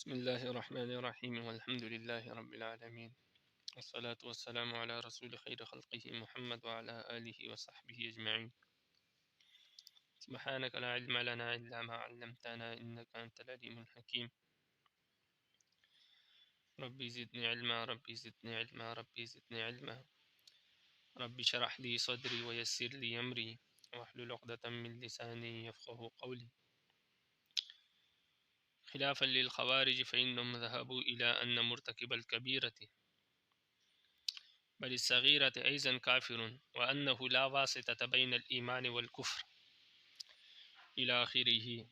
بسم الله الرحمن الرحيم والحمد لله رب العالمين والصلاة والسلام على رسول خير خلقه محمد وعلى آله وصحبه أجمعين. سبحانك لا علم لنا إلا ما علمتنا إنك أنت العليم الحكيم. ربي زدني علما ربي زدني علما ربي زدني علما ربي اشرح لي صدري ويسر لي أمري واحلل عقدة من لساني يفقه قولي. خلافا للخوارج فإنهم ذهبوا إلى أن مرتكب الكبيرة بل الصغيرة أيضا كافر وأنه لا واسطة بين الإيمان والكفر إلى آخره.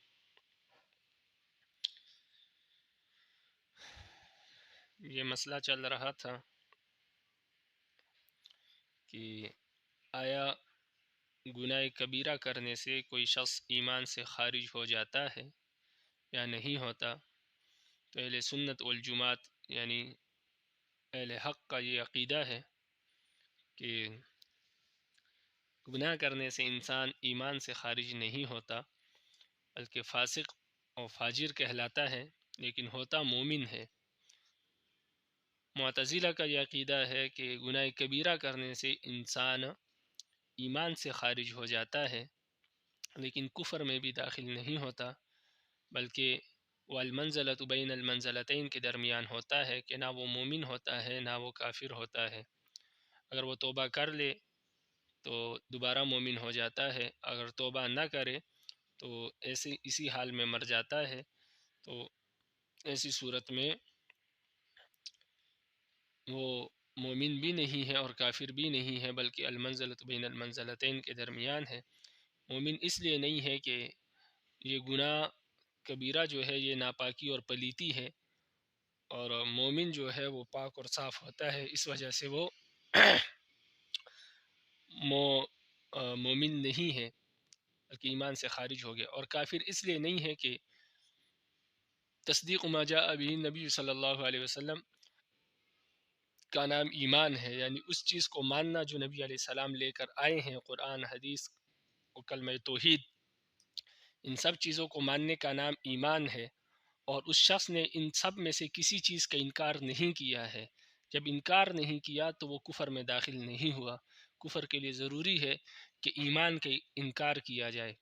یہ مسئلہ چل رہا تھا کہ آیا گناہ کبیرہ کرنے سے کوئی شخص ایمان سے خارج ہو جاتا ہے یا نہیں ہوتا. تو اہل سنت والجماعت یعنی اہل حق کا یہ عقیدہ ہے کہ گناہ کرنے سے انسان ایمان سے خارج نہیں ہوتا بلکہ فاسق اور فاجر کہلاتا ہے لیکن ہوتا مومن ہے. معتزلہ کا یہ عقیدہ ہے کہ گناہ کبیرہ کرنے سے انسان ایمان سے خارج ہو جاتا ہے لیکن کفر میں بھی داخل نہیں ہوتا بلکہ وہ المنزلۃ بین المنزلتین کے درمیان ہوتا ہے کہ نہ وہ مومن ہوتا ہے نہ وہ کافر ہوتا ہے. اگر وہ توبہ کر لے تو دوبارہ مومن ہو جاتا ہے، اگر توبہ نہ کرے تو اسی حال میں مر جاتا ہے. تو ایسی صورت میں وہ مومن بھی نہیں ہے اور کافر بھی نہیں ہے بلکہ المنزلۃ بین المنزلتین کے درمیان ہے. مومن اس لیے نہیں ہے کہ یہ گناہ کبیرہ جو ہے یہ ناپاکی اور پلیتی ہے، اور مومن جو ہے وہ پاک اور صاف ہوتا ہے، اس وجہ سے وہ مومن نہیں ہے بلکہ ایمان سے خارج ہو گیا. اور کافر اس لیے نہیں ہے کہ تصدیق ما جاء به نبی صلی اللہ علیہ وسلم کا نام ایمان ہے، یعنی اس چیز کو ماننا جو نبی علیہ السلام لے کر آئے ہیں، قرآن، حدیث و کلمہ توحید، ان سب چیزوں کو ماننے کا نام ایمان ہے. اور اس شخص نے ان سب میں سے کسی چیز کا انکار نہیں کیا ہے. جب انکار نہیں کیا تو وہ کفر میں داخل نہیں ہوا. کفر کے لیے ضروری ہے کہ ایمان کے انکار کیا جائے،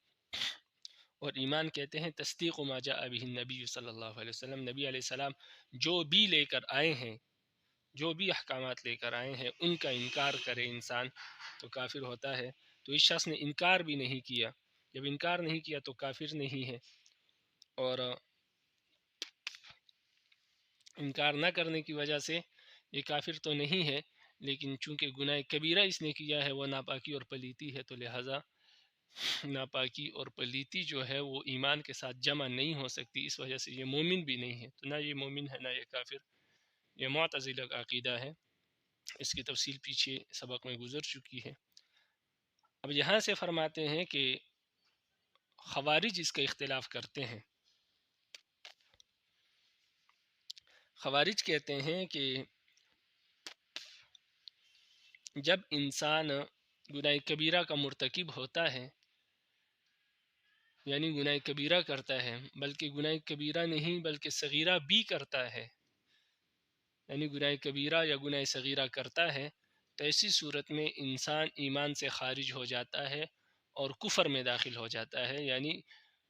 اور ایمان کہتے ہیں تصدیق ما جاء به النبی صلی اللہ علیہ وسلم. نبی علیہ السلام جو بھی لے کر آئے ہیں، جو بھی احکامات لے کر آئے ہیں، ان کا انکار کرے انسان تو کافر ہوتا ہے. تو اس شخص نے انکار بھی نہیں کیا، جب انکار نہیں کیا تو کافر نہیں ہے. اور انکار نہ کرنے کی وجہ سے یہ کافر تو نہیں ہے، لیکن چونکہ گناہ کبیرہ اس نے کیا ہے وہ ناپاکی اور پلیتی ہے، تو لہٰذا ناپاکی اور پلیتی جو ہے وہ ایمان کے ساتھ جمع نہیں ہو سکتی، اس وجہ سے یہ مومن بھی نہیں ہے. تو نہ یہ مومن ہے نہ یہ کافر. یہ معتزلہ کا عقیدہ ہے، اس کی تفصیل پیچھے سبق میں گزر چکی ہے. اب یہاں سے فرماتے ہیں کہ خوارج اس کا اختلاف کرتے ہیں. خوارج کہتے ہیں کہ جب انسان گناہ کبیرہ کا مرتکب ہوتا ہے، یعنی گناہ کبیرہ کرتا ہے، بلکہ گناہ کبیرہ نہیں بلکہ صغیرہ بھی کرتا ہے، یعنی گناہ کبیرہ یا گناہ صغیرہ کرتا ہے، تو ایسی صورت میں انسان ایمان سے خارج ہو جاتا ہے اور کفر میں داخل ہو جاتا ہے. یعنی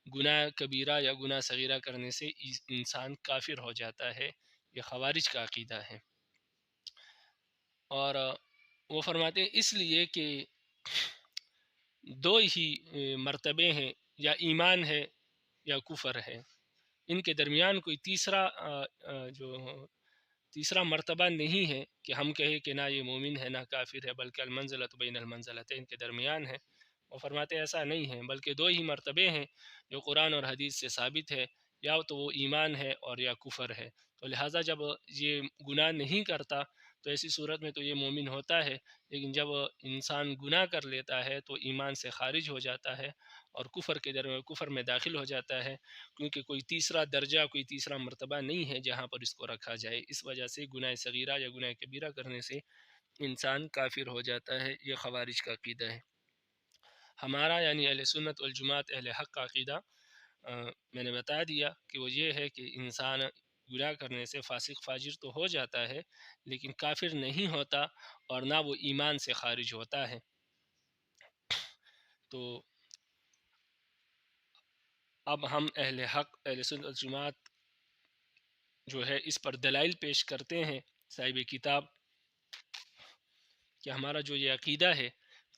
گناہ کبیرہ یا گناہ صغیرہ کرنے سے انسان کافر ہو جاتا ہے. یہ خوارج کا عقیدہ ہے. اور وہ فرماتے ہیں اس لیے کہ دو ہی مرتبے ہیں، یا ایمان ہے یا کفر ہے، ان کے درمیان کوئی تیسرا مرتبہ نہیں ہے کہ ہم کہیں کہ نہ یہ مومن ہے نہ کافر ہے، بلکہ المنزلۃ بین المنزلتین کے درمیان ہے. وہ فرماتے ایسا نہیں ہے، بلکہ دو ہی مرتبے ہیں جو قرآن اور حدیث سے ثابت ہے، یا تو وہ ایمان ہے اور یا کفر ہے. تو لہٰذا جب یہ گناہ نہیں کرتا تو ایسی صورت میں تو یہ مومن ہوتا ہے، لیکن جب انسان گناہ کر لیتا ہے تو ایمان سے خارج ہو جاتا ہے اور کفر میں داخل ہو جاتا ہے، کیونکہ کوئی تیسرا درجہ، کوئی تیسرا مرتبہ نہیں ہے جہاں پر اس کو رکھا جائے. اس وجہ سے گناہ صغیرہ یا گناہ کبیرہ کرنے سے انسان کافر ہو جاتا ہے. یہ خوارج کا عقیدہ ہے. ہمارا یعنی اہل سنت والجماعت اہل حق کا عقیدہ میں نے بتا دیا کہ وہ یہ ہے کہ انسان گناہ کرنے سے فاسق فاجر تو ہو جاتا ہے لیکن کافر نہیں ہوتا اور نہ وہ ایمان سے خارج ہوتا ہے۔ تو اب ہم اہل حق اہل سنت والجماعت جو ہے اس پر دلائل پیش کرتے ہیں صاحب کتاب کہ ہمارا جو یہ عقیدہ ہے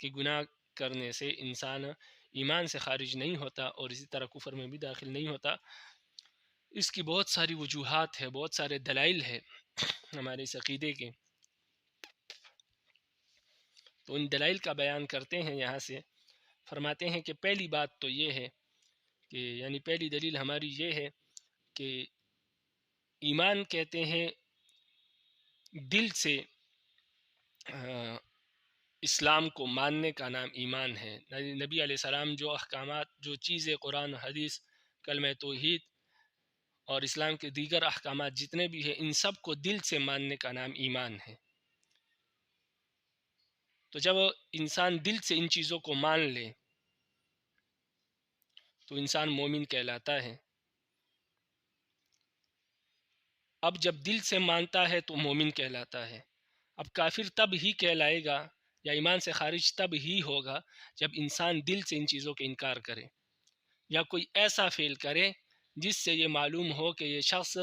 کہ گناہ کرنے سے انسان ایمان سے خارج نہیں ہوتا اور اسی طرح کفر میں بھی داخل نہیں ہوتا، اس کی بہت ساری وجوہات ہے، بہت سارے دلائل ہے ہمارے اس عقیدے کے۔ تو ان دلائل کا بیان کرتے ہیں یہاں سے، فرماتے ہیں کہ پہلی بات تو یہ ہے کہ یعنی پہلی دلیل ہماری یہ ہے کہ ایمان کہتے ہیں دل سے اسلام کو ماننے کا نام ایمان ہے۔ نبی علیہ السلام جو احکامات، جو چیزیں قرآن حدیث کلمہ توحید اور اسلام کے دیگر احکامات جتنے بھی ہیں، ان سب کو دل سے ماننے کا نام ایمان ہے۔ تو جب انسان دل سے ان چیزوں کو مان لے تو انسان مومن کہلاتا ہے۔ اب جب دل سے مانتا ہے تو مومن کہلاتا ہے۔ اب کافر تب ہی کہلائے گا یا ایمان سے خارج تب ہی ہوگا جب انسان دل سے ان چیزوں کے انکار کرے یا کوئی ایسا فعل کرے جس سے یہ معلوم ہو کہ یہ شخص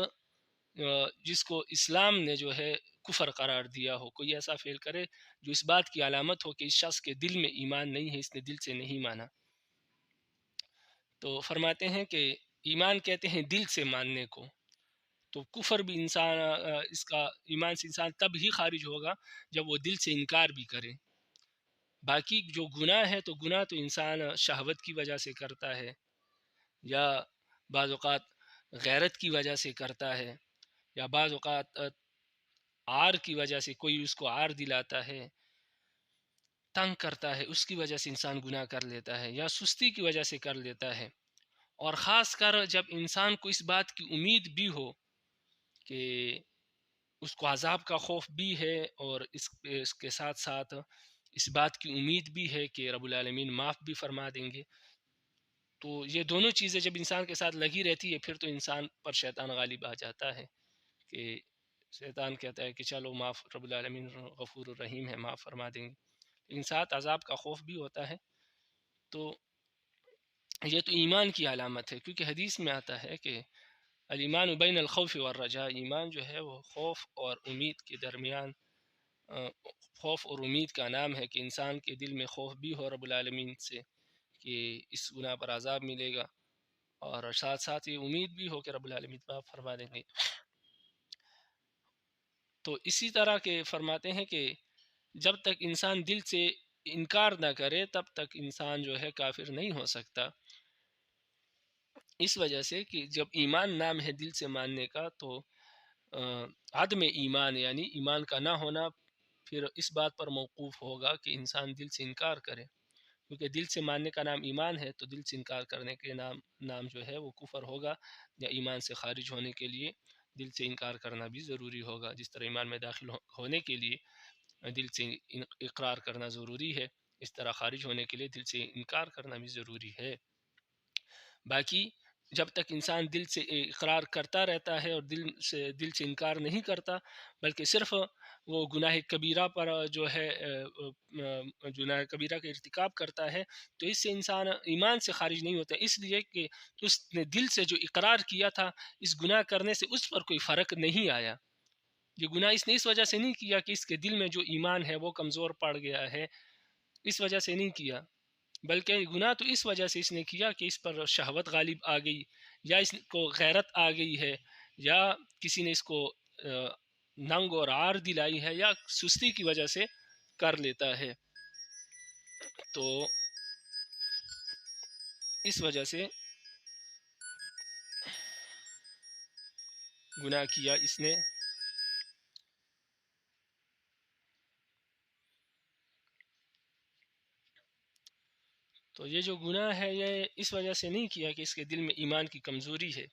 جس کو اسلام نے جو ہے کفر قرار دیا ہو، کوئی ایسا فعل کرے جو اس بات کی علامت ہو کہ اس شخص کے دل میں ایمان نہیں ہے، اس نے دل سے نہیں مانا۔ تو فرماتے ہیں کہ ایمان کہتے ہیں دل سے ماننے کو، تو کفر بھی انسان اس کا ایمان سے انسان تب ہی خارج ہوگا جب وہ دل سے انکار بھی کرے۔ باقی جو گناہ ہے تو گناہ تو انسان شہوت کی وجہ سے کرتا ہے یا بعض اوقات غیرت کی وجہ سے کرتا ہے یا بعض اوقات عار کی وجہ سے کوئی اس کو عار دلاتا ہے، تنگ کرتا ہے، اس کی وجہ سے انسان گناہ کر لیتا ہے یا سستی کی وجہ سے کر لیتا ہے۔ اور خاص کر جب انسان کو اس بات کی امید بھی ہو کہ اس کو عذاب کا خوف بھی ہے اور اس کے ساتھ ساتھ اس بات کی امید بھی ہے کہ رب العالمین معاف بھی فرما دیں گے، تو یہ دونوں چیزیں جب انسان کے ساتھ لگی رہتی ہے پھر تو انسان پر شیطان غالب آ جاتا ہے کہ شیطان کہتا ہے کہ چلو معاف، رب العالمین غفور الرحیم ہے، معاف فرما دیں گے، لیکن ساتھ عذاب کا خوف بھی ہوتا ہے۔ تو یہ تو ایمان کی علامت ہے، کیونکہ حدیث میں آتا ہے کہ الایمان بین الخوف والرجاء، ایمان جو ہے وہ خوف اور امید کے درمیان، خوف اور امید کا نام ہے کہ انسان کے دل میں خوف بھی ہو رب العالمین سے کہ اس گناہ پر عذاب ملے گا، اور ساتھ ساتھ یہ امید بھی ہو کہ رب العالمین معاف فرما دیں گے۔ تو اسی طرح کے فرماتے ہیں کہ جب تک انسان دل سے انکار نہ کرے تب تک انسان جو ہے کافر نہیں ہو سکتا، اس وجہ سے کہ جب ایمان نام ہے دل سے ماننے کا تو عدم ایمان یعنی ایمان کا نہ ہونا پھر اس بات پر موقوف ہوگا کہ انسان دل سے انکار کرے، کیونکہ دل سے ماننے کا نام ایمان ہے تو دل سے انکار کرنے کے نام جو ہے وہ کفر ہوگا، یا ایمان سے خارج ہونے کے لیے دل سے انکار کرنا بھی ضروری ہوگا۔ جس طرح ایمان میں داخل ہونے کے لیے دل سے اقرار کرنا ضروری ہے، اس طرح خارج ہونے کے لیے دل سے انکار کرنا بھی ضروری ہے۔ باقی جب تک انسان دل سے اقرار کرتا رہتا ہے اور دل سے انکار نہیں کرتا، بلکہ صرف وہ گناہ کبیرہ پر جو ہے گناہ کبیرہ کا ارتکاب کرتا ہے، تو اس سے انسان ایمان سے خارج نہیں ہوتا، اس لیے کہ اس نے دل سے جو اقرار کیا تھا اس گناہ کرنے سے اس پر کوئی فرق نہیں آیا۔ یہ گناہ اس نے اس وجہ سے نہیں کیا کہ اس کے دل میں جو ایمان ہے وہ کمزور پڑ گیا ہے، اس وجہ سے نہیں کیا، بلکہ گناہ تو اس وجہ سے اس نے کیا کہ اس پر شہوت غالب آ گئی، یا اس کو غیرت آ گئی ہے، یا کسی نے اس کو ننگ اور عار دلائی ہے، یا سستی کی وجہ سے کر لیتا ہے، تو اس وجہ سے گناہ کیا اس نے۔ تو یہ جو گناہ ہے یہ اس وجہ سے نہیں کیا کہ اس کے دل میں ایمان کی کمزوری ہے،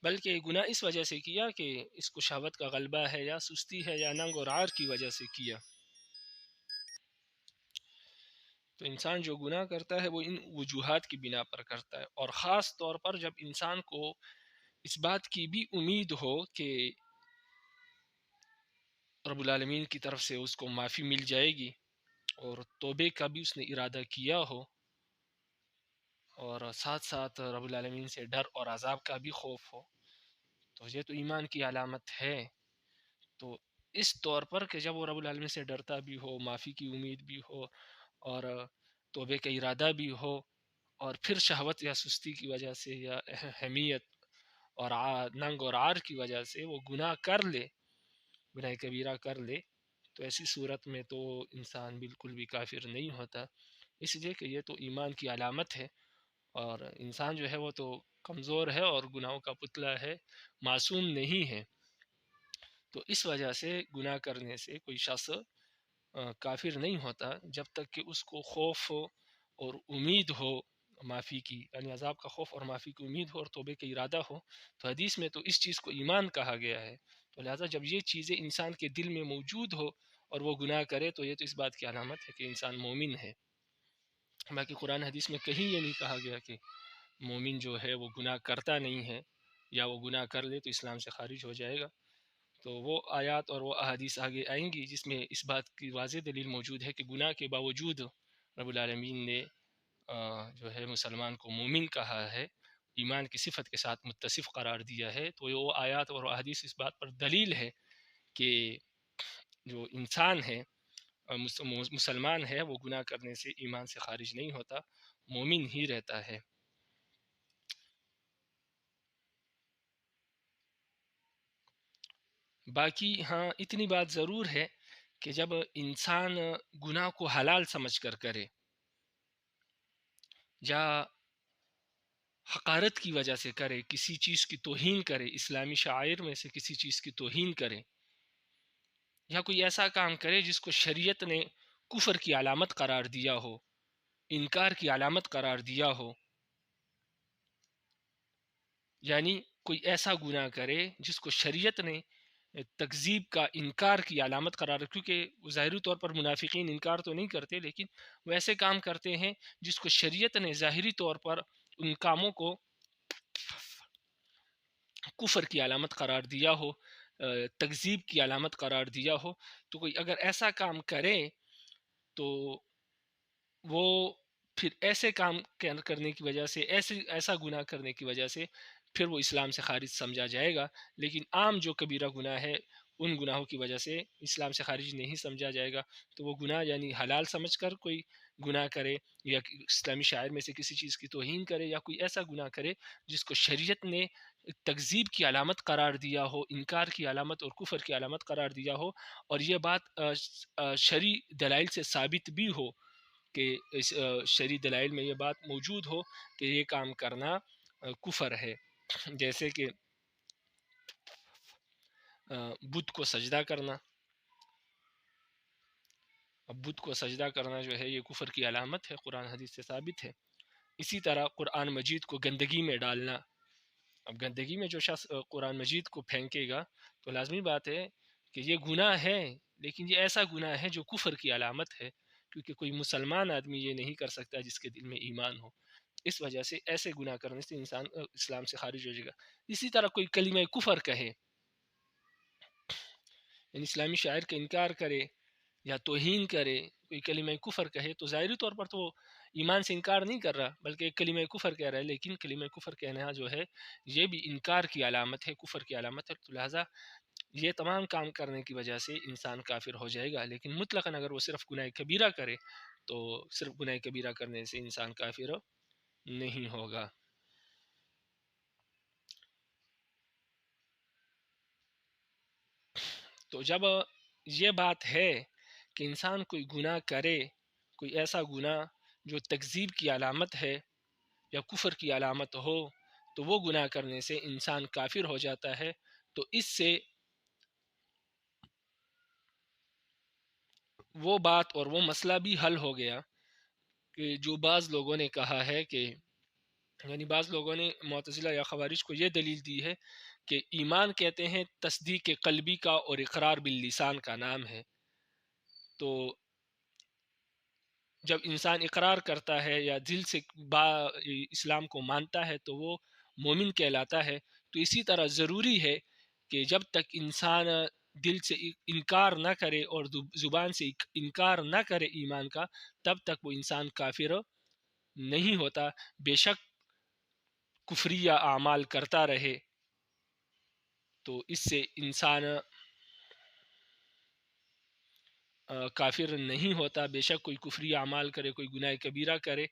بلکہ گناہ اس وجہ سے کیا کہ اس کو شہوت کا غلبہ ہے، یا سستی ہے، یا ننگ اور عار کی وجہ سے کیا۔ تو انسان جو گناہ کرتا ہے وہ ان وجوہات کی بنا پر کرتا ہے، اور خاص طور پر جب انسان کو اس بات کی بھی امید ہو کہ رب العالمین کی طرف سے اس کو معافی مل جائے گی، اور توبے کا بھی اس نے ارادہ کیا ہو، اور ساتھ ساتھ رب العالمین سے ڈر اور عذاب کا بھی خوف ہو، تو یہ تو ایمان کی علامت ہے۔ تو اس طور پر کہ جب وہ رب العالمین سے ڈرتا بھی ہو، معافی کی امید بھی ہو، اور توبے کا ارادہ بھی ہو، اور پھر شہوت یا سستی کی وجہ سے یا حمیت اور ننگ اور عار کی وجہ سے وہ گناہ کر لے، گناہ کبیرہ کر لے، تو ایسی صورت میں تو انسان بالکل بھی کافر نہیں ہوتا، اس لیے کہ یہ تو ایمان کی علامت ہے، اور انسان جو ہے وہ تو کمزور ہے اور گناہوں کا پتلا ہے، معصوم نہیں ہے۔ تو اس وجہ سے گناہ کرنے سے کوئی شخص کافر نہیں ہوتا جب تک کہ اس کو خوف ہو اور امید ہو معافی کی، یعنی عذاب کا خوف اور معافی کی امید ہو اور توبے کا ارادہ ہو۔ تو حدیث میں تو اس چیز کو ایمان کہا گیا ہے، تو لہٰذا جب یہ چیزیں انسان کے دل میں موجود ہو اور وہ گناہ کرے تو یہ تو اس بات کی علامت ہے کہ انسان مومن ہے۔ باقی قرآن حدیث میں کہیں یہ نہیں کہا گیا کہ مومن جو ہے وہ گناہ کرتا نہیں ہے، یا وہ گناہ کر لے تو اسلام سے خارج ہو جائے گا۔ تو وہ آیات اور وہ احادیث آگے آئیں گی جس میں اس بات کی واضح دلیل موجود ہے کہ گناہ کے باوجود رب العالمین نے جو ہے مسلمان کو مومن کہا ہے، ایمان کی صفت کے ساتھ متصف قرار دیا ہے۔ تو وہ آیات اور احادیث اس بات پر دلیل ہے کہ جو انسان ہے، مسلمان ہے، وہ گناہ کرنے سے ایمان سے خارج نہیں ہوتا، مومن ہی رہتا ہے۔ باقی ہاں اتنی بات ضرور ہے کہ جب انسان گناہ کو حلال سمجھ کر کرے، یا حقارت کی وجہ سے کرے، کسی چیز کی توہین کرے، اسلامی شعائر میں سے کسی چیز کی توہین کرے، یا کوئی ایسا کام کرے جس کو شریعت نے کفر کی علامت قرار دیا ہو، انکار کی علامت قرار دیا ہو، یعنی کوئی ایسا گناہ کرے جس کو شریعت نے تکذیب کا، انکار کی علامت قرار، کیونکہ ظاہری طور پر منافقین انکار تو نہیں کرتے، لیکن وہ ایسے کام کرتے ہیں جس کو شریعت نے ظاہری طور پر ان کاموں کو کفر کی علامت قرار دیا ہو، تکذیب کی علامت قرار دیا ہو، تو کوئی اگر ایسا کام کرے تو وہ پھر ایسے کام کرنے کی وجہ سے، ایسا گناہ کرنے کی وجہ سے پھر وہ اسلام سے خارج سمجھا جائے گا۔ لیکن عام جو کبیرہ گناہ ہے ان گناہوں کی وجہ سے اسلام سے خارج نہیں سمجھا جائے گا۔ تو وہ گناہ یعنی حلال سمجھ کر کوئی گناہ کرے، یا اسلامی شاعر میں سے کسی چیز کی توہین کرے، یا کوئی ایسا گناہ کرے جس کو شریعت نے تکذیب کی علامت قرار دیا ہو، انکار کی علامت اور کفر کی علامت قرار دیا ہو، اور یہ بات شرعی دلائل سے ثابت بھی ہو، کہ اس شرعی دلائل میں یہ بات موجود ہو کہ یہ کام کرنا کفر ہے، جیسے کہ بت کو سجدہ کرنا۔ اب بت کو سجدہ کرنا جو ہے یہ کفر کی علامت ہے، قرآن حدیث سے ثابت ہے۔ اسی طرح قرآن مجید کو گندگی میں ڈالنا، اب گندگی میں جو شخص قرآن مجید کو پھینکے گا تو لازمی بات ہے کہ یہ گناہ ہے، لیکن یہ ایسا گناہ ہے جو کفر کی علامت ہے، کیونکہ کوئی مسلمان آدمی یہ نہیں کر سکتا جس کے دل میں ایمان ہو۔ اس وجہ سے ایسے گناہ کرنے سے انسان اسلام سے خارج ہو جائے گا۔ اسی طرح کوئی کلمہ کفر کہے، یعنی اسلامی شاعر کا انکار کرے یا توہین کرے، کوئی کلمہ کفر کہے، تو ظاہری طور پر تو وہ ایمان سے انکار نہیں کر رہا بلکہ ایک کلمہ کفر کہہ رہا ہے، لیکن کلمہ کفر کہنا جو ہے یہ بھی انکار کی علامت ہے، کفر کی علامت ہے۔ تو لہٰذا یہ تمام کام کرنے کی وجہ سے انسان کافر ہو جائے گا، لیکن مطلقاً اگر وہ صرف گناہ کبیرہ کرے تو صرف گناہ کبیرہ کرنے سے انسان کافر نہیں ہوگا۔ تو جب یہ بات ہے کہ انسان کوئی گناہ کرے، کوئی ایسا گناہ جو تکذیب کی علامت ہے یا کفر کی علامت ہو، تو وہ گناہ کرنے سے انسان کافر ہو جاتا ہے۔ تو اس سے وہ بات اور وہ مسئلہ بھی حل ہو گیا کہ جو بعض لوگوں نے کہا ہے کہ، یعنی بعض لوگوں نے معتزلہ یا خوارج کو یہ دلیل دی ہے کہ ایمان کہتے ہیں تصدیق قلبی کا اور اقرار باللسان کا نام ہے، تو جب انسان اقرار کرتا ہے یا دل سے اسلام کو مانتا ہے تو وہ مومن کہلاتا ہے۔ تو اسی طرح ضروری ہے کہ جب تک انسان دل سے انکار نہ کرے اور زبان سے انکار نہ کرے ایمان کا، تب تک وہ انسان کافر نہیں ہوتا. بے شک کفریہ اعمال کرتا رہے تو اس سے انسان کافر نہیں ہوتا. بے شک کوئی کفری اعمال کرے، کوئی گناہ کبیرہ کرے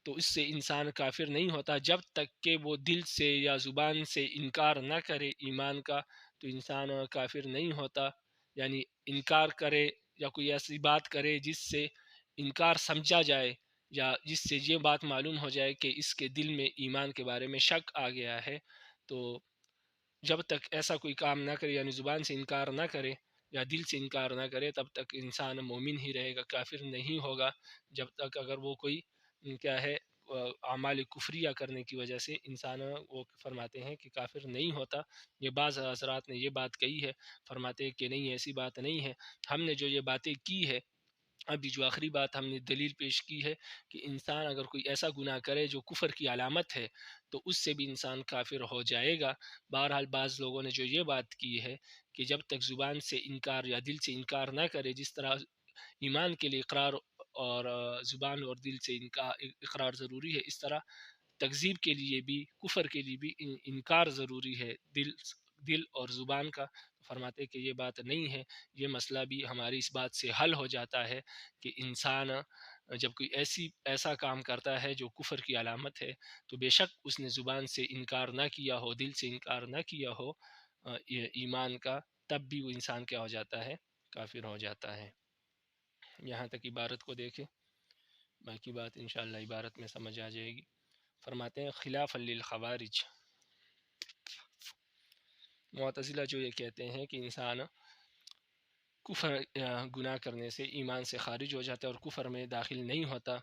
تو اس سے انسان کافر نہیں ہوتا. جب تک کہ وہ دل سے یا زبان سے انکار نہ کرے ایمان کا تو انسان کافر نہیں ہوتا. یعنی انکار کرے یا کوئی ایسی بات کرے جس سے انکار سمجھا جائے یا جس سے یہ بات معلوم ہو جائے کہ اس کے دل میں ایمان کے بارے میں شک آ گیا ہے، تو جب تک ایسا کوئی کام نہ کرے، یعنی زبان سے انکار نہ کرے یا دل سے انکار نہ کرے، تب تک انسان مومن ہی رہے گا، کافر نہیں ہوگا. جب تک اگر وہ کوئی کیا ہے اعمال کفریہ کرنے کی وجہ سے انسان وہ فرماتے ہیں کہ کافر نہیں ہوتا. یہ بعض حضرات نے یہ بات کہی ہے، فرماتے ہیں کہ نہیں، ایسی بات نہیں ہے. ہم نے جو یہ باتیں کی ہے، ابھی جو آخری بات ہم نے دلیل پیش کی ہے کہ انسان اگر کوئی ایسا گناہ کرے جو کفر کی علامت ہے تو اس سے بھی انسان کافر ہو جائے گا. بہرحال بعض لوگوں نے جو یہ بات کی ہے کہ جب تک زبان سے انکار یا دل سے انکار نہ کرے، جس طرح ایمان کے لیے اقرار اور زبان اور دل سے اقرار ضروری ہے، اس طرح تکذیب کے لیے بھی، کفر کے لیے بھی انکار ضروری ہے دل اور زبان کا. فرماتے کہ یہ بات نہیں ہے. یہ مسئلہ بھی ہماری اس بات سے حل ہو جاتا ہے کہ انسان جب کوئی ایسا کام کرتا ہے جو کفر کی علامت ہے تو بے شک اس نے زبان سے انکار نہ کیا ہو، دل سے انکار نہ کیا ہو ایمان کا، تب بھی وہ انسان کیا ہو جاتا ہے؟ کافر ہو جاتا ہے. یہاں تک عبارت کو دیکھیں، باقی بات انشاءاللہ عبارت میں سمجھ آ جائے گی. فرماتے ہیں خلاف للخوارج، معتزلہ جو یہ کہتے ہیں کہ انسان کفر گناہ کرنے سے ایمان سے خارج ہو جاتا ہے اور کفر میں داخل نہیں ہوتا.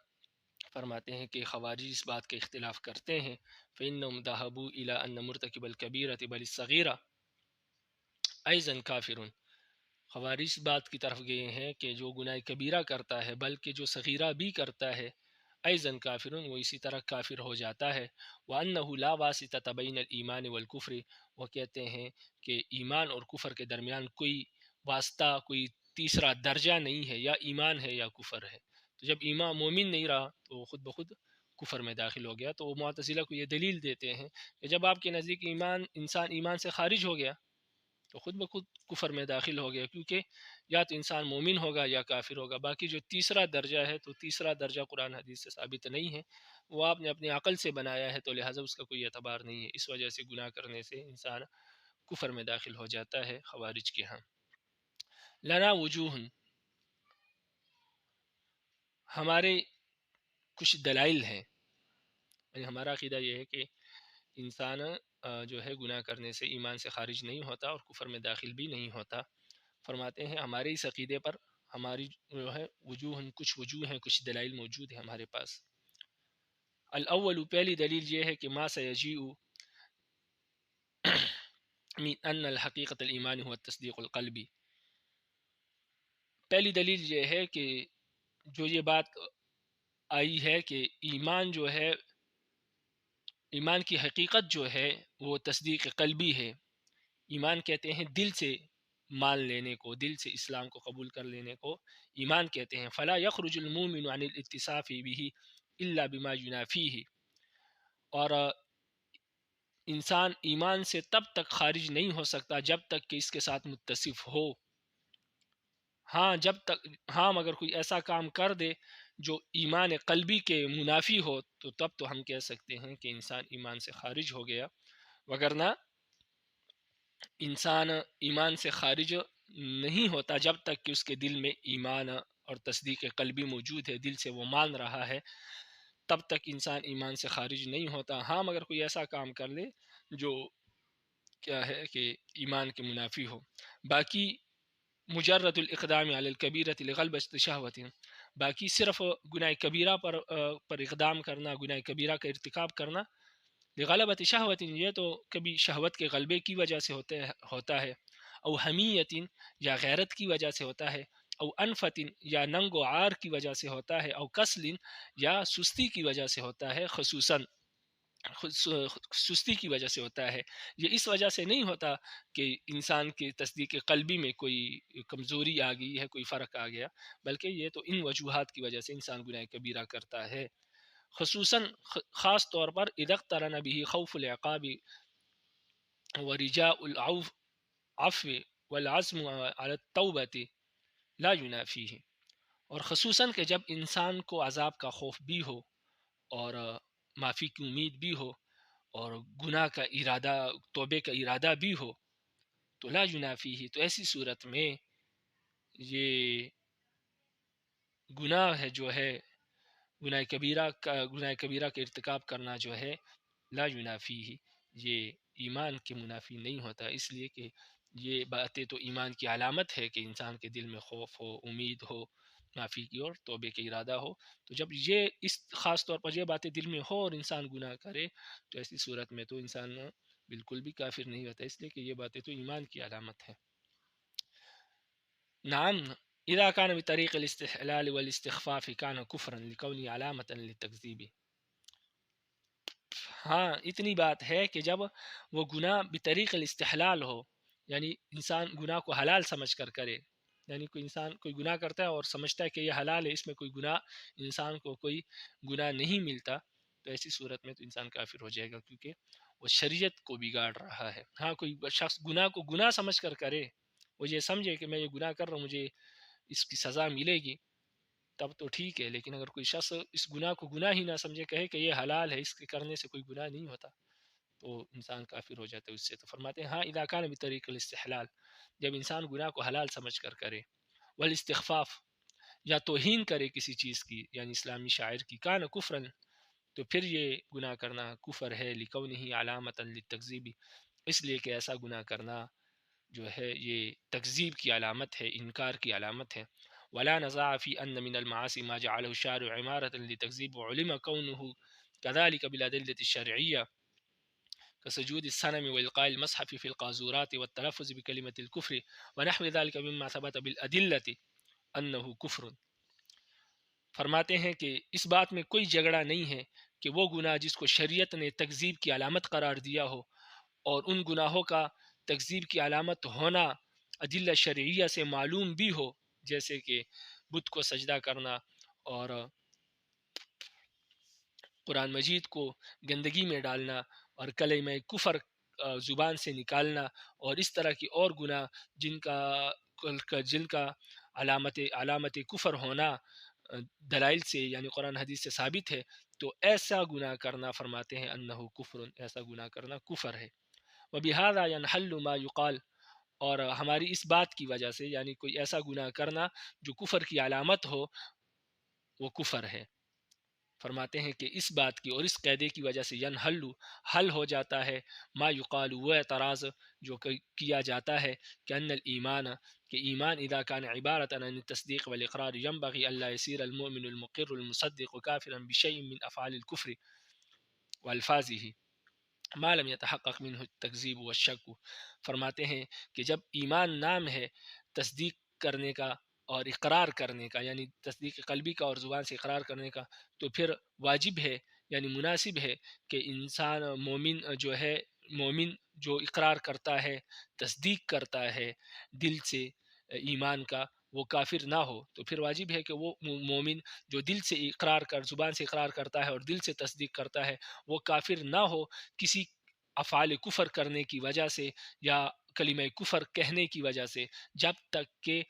فرماتے ہیں کہ خوارج اس بات کے اختلاف کرتے ہیں. فإنهم ذهبوا إلى أن مرتكب الكبيرة بل الصغيرة أيضا كافر. خوارج اس بات کی طرف گئے ہیں کہ جو گناہ کبیرہ کرتا ہے بلکہ جو صغیرہ بھی کرتا ہے، ایضاً کافر، وہ اسی طرح کافر ہو جاتا ہے. وَأَنَّهُ لَا وَاسِطَةَ بَيْنَ الْإِيمَانِ وَالْكُفْرِ، وہ کہتے ہیں کہ ایمان اور کفر کے درمیان کوئی واسطہ، کوئی تیسرا درجہ نہیں ہے، یا ایمان ہے یا کفر ہے. تو جب ایمان مومن نہیں رہا تو خود بخود کفر میں داخل ہو گیا. تو معتزلہ کو یہ دلیل دیتے ہیں کہ جب آپ کے نزدیک انسان ایمان سے خارج ہو گیا تو خود بخود کفر میں داخل ہو گیا، کیونکہ یا تو انسان مومن ہوگا یا کافر ہوگا. باقی جو تیسرا درجہ ہے تو تیسرا درجہ قرآن حدیث سے ثابت نہیں ہے، وہ آپ نے اپنی عقل سے بنایا ہے، تو لہٰذا اس کا کوئی اعتبار نہیں ہے. اس وجہ سے گناہ کرنے سے انسان کفر میں داخل ہو جاتا ہے خوارج کے ہاں. لنا وجوہ، ہمارے کچھ دلائل ہیں. یعنی ہمارا عقیدہ یہ ہے کہ انسان جو ہے گناہ کرنے سے ایمان سے خارج نہیں ہوتا اور کفر میں داخل بھی نہیں ہوتا. فرماتے ہیں ہمارے اس عقیدے پر ہماری جو ہے کچھ وجوہ ہیں، کچھ دلائل موجود ہیں ہمارے پاس. الاول، پہلی دلیل یہ ہے کہ ما سیجیء من ان الحقیقت الایمان هو التصدیق القلبی. پہلی دلیل یہ ہے کہ جو یہ بات آئی ہے کہ ایمان جو ہے، ایمان کی حقیقت جو ہے وہ تصدیق قلبی ہے. ایمان کہتے ہیں دل سے مان لینے کو، دل سے اسلام کو قبول کر لینے کو ایمان کہتے ہیں. فلا یخرج المؤمن عن الاتصاف به الا بما ينافيه، اور انسان ایمان سے تب تک خارج نہیں ہو سکتا جب تک کہ اس کے ساتھ متصف ہو. ہاں مگر کوئی ایسا کام کر دے جو ایمان قلبی کے منافی ہو تو تب تو ہم کہہ سکتے ہیں کہ انسان ایمان سے خارج ہو گیا، وگرنہ انسان ایمان سے خارج نہیں ہوتا جب تک کہ اس کے دل میں ایمان اور تصدیق قلبی موجود ہے، دل سے وہ مان رہا ہے، تب تک انسان ایمان سے خارج نہیں ہوتا. ہاں مگر کوئی ایسا کام کر لے جو کیا ہے کہ ایمان کے منافی ہو. باقی مجرد الاقدام علی الکبیرۃ لغلبۃ شہوۃ، باقی صرف گناہ کبیرہ پر اقدام کرنا، گناہ کبیرہ کا ارتکاب کرنا، لغلبۃ شہوۃ، یہ تو کبھی شہوت کے غلبے کی وجہ سے ہوتا ہے، او حمیۃ، یا غیرت کی وجہ سے ہوتا ہے، او انفت، یا ننگ و عار کی وجہ سے ہوتا ہے، او کسل، یا سستی کی وجہ سے ہوتا ہے. خصوصاً سستی کی وجہ سے ہوتا ہے. یہ اس وجہ سے نہیں ہوتا کہ انسان کی تصدیق قلبی میں کوئی کمزوری آ گئی ہے، کوئی فرق آ گیا، بلکہ یہ تو ان وجوہات کی وجہ سے انسان گناہ کبیرہ کرتا ہے. خصوصاً خاص طور پر اذا اقترن به خوف العقاب ورجاء العفو والعزم على التوبة لا ينافيه. اور خصوصاً کہ جب انسان کو عذاب کا خوف بھی ہو اور معافی کی امید بھی ہو اور گناہ کا ارادہ، توبے کا ارادہ بھی ہو، تو لا ينافيه، تو ایسی صورت میں یہ گناہ ہے جو ہے گناہ کبیرہ کا ارتکاب کرنا جو ہے لا ینافی، یہ ایمان کے منافی نہیں ہوتا، اس لیے کہ یہ باتیں تو ایمان کی علامت ہے کہ انسان کے دل میں خوف ہو، امید ہو معافی کی اور توبے کا ارادہ ہو. تو جب یہ اس خاص طور پر یہ باتیں دل میں ہو اور انسان گناہ کرے تو ایسی صورت میں تو انسان بالکل بھی کافر نہیں ہوتا، اس لیے کہ یہ باتیں تو ایمان کی علامت ہے. نعم اذا كان بطريق الاستحلال والاستخفاف كان كفرا لكونه علامة للتكذيب. ہاں اتنی بات ہے کہ جب وہ گناہ بطریق الاستحلال ہو، یعنی انسان گناہ کو حلال سمجھ کر کرے، یعنی کوئی انسان کوئی گناہ کرتا ہے اور سمجھتا ہے کہ یہ حلال ہے، اس میں کوئی گناہ، انسان کو کوئی گناہ نہیں ملتا، تو ایسی صورت میں تو انسان کافر ہو جائے گا، کیونکہ وہ شریعت کو بگاڑ رہا ہے. ہاں کوئی شخص گناہ کو گناہ سمجھ کر کرے، وہ یہ سمجھے کہ میں یہ گناہ کر رہا ہوں، مجھے اس کی سزا ملے گی، تب تو ٹھیک ہے. لیکن اگر کوئی شخص اس گناہ کو گناہ ہی نہ سمجھے، کہے کہ یہ حلال ہے، اس کے کرنے سے کوئی گناہ نہیں ہوتا، تو انسان کافر ہو جاتا ہے اس سے. تو فرماتے ہیں ہاں اذا کان بطریق الاستحلال، جب انسان گناہ کو حلال سمجھ کر کرے، والاستخفاف، یا توہین کرے کسی چیز کی، یعنی اسلامی شاعر کی، کان کفرن، تو پھر یہ گناہ کرنا کفر ہے، لکونہ علامۃ للتکذیب، اس لیے کہ ایسا گناہ کرنا جو ہے یہ تکذیب کی علامت ہے، انکار کی علامت ہے. ولا نزاع في أن من المعاصي ما جعله الشارع عمارة لتكذيب وعلم كونه كذلك بالأدلة الشرعية كسجود الصنم وإلقاء المصحف في القاذورات والتلفظ بكلمة الكفر ونحو ذلك مما ثبت بالأدلة أنه كفر. فرماتے ہیں کہ اس بات میں کوئی جھگڑا نہیں ہے کہ وہ گناہ جس کو شریعت نے تکذیب کی علامت قرار دیا ہو، اور ان گناہوں کا تکذیب کی علامت ہونا ادلہ شرعیہ سے معلوم بھی ہو، جیسے کہ بت کو سجدہ کرنا اور قرآن مجید کو گندگی میں ڈالنا اور کلمہ کفر زبان سے نکالنا، اور اس طرح کی اور گناہ جن کا علامت کفر ہونا دلائل سے یعنی قرآن حدیث سے ثابت ہے، تو ایسا گناہ کرنا، فرماتے ہیں انہ کفر، ایسا گناہ کرنا کفر ہے. وبہذا ینحل ما یقال، اور ہماری اس بات کی وجہ سے، یعنی کوئی ایسا گناہ کرنا جو کفر کی علامت ہو وہ کفر ہے. فرماتے ہیں کہ اس بات کی اور اس قاعدے کی وجہ سے ینحل، حل ہو جاتا ہے، ما یقال، وہ اعتراض جو کیا جاتا ہے، کہ ان الایمان، کہ ایمان اذا كان عبارة عن التصدیق والاقرار ينبغي الا يصير المؤمن المقر المصدق كافرا بشيء من افعال الكفر والفاظه ما لم يتحقق منه التکذیب والشک. فرماتے ہیں کہ جب ایمان نام ہے تصدیق کرنے کا اور اقرار کرنے کا، یعنی تصدیق قلبی کا اور زبان سے اقرار کرنے کا، تو پھر واجب ہے، یعنی مناسب ہے کہ انسان مومن جو اقرار کرتا ہے، تصدیق کرتا ہے دل سے ایمان کا، وہ کافر نہ ہو. تو پھر واجب ہے کہ وہ مومن جو دل سے زبان سے اقرار کرتا ہے اور دل سے تصدیق کرتا ہے، وہ کافر نہ ہو کسی افعال کفر کرنے کی وجہ سے یا کلمہ کفر کہنے کی وجہ سے، جب تک کہ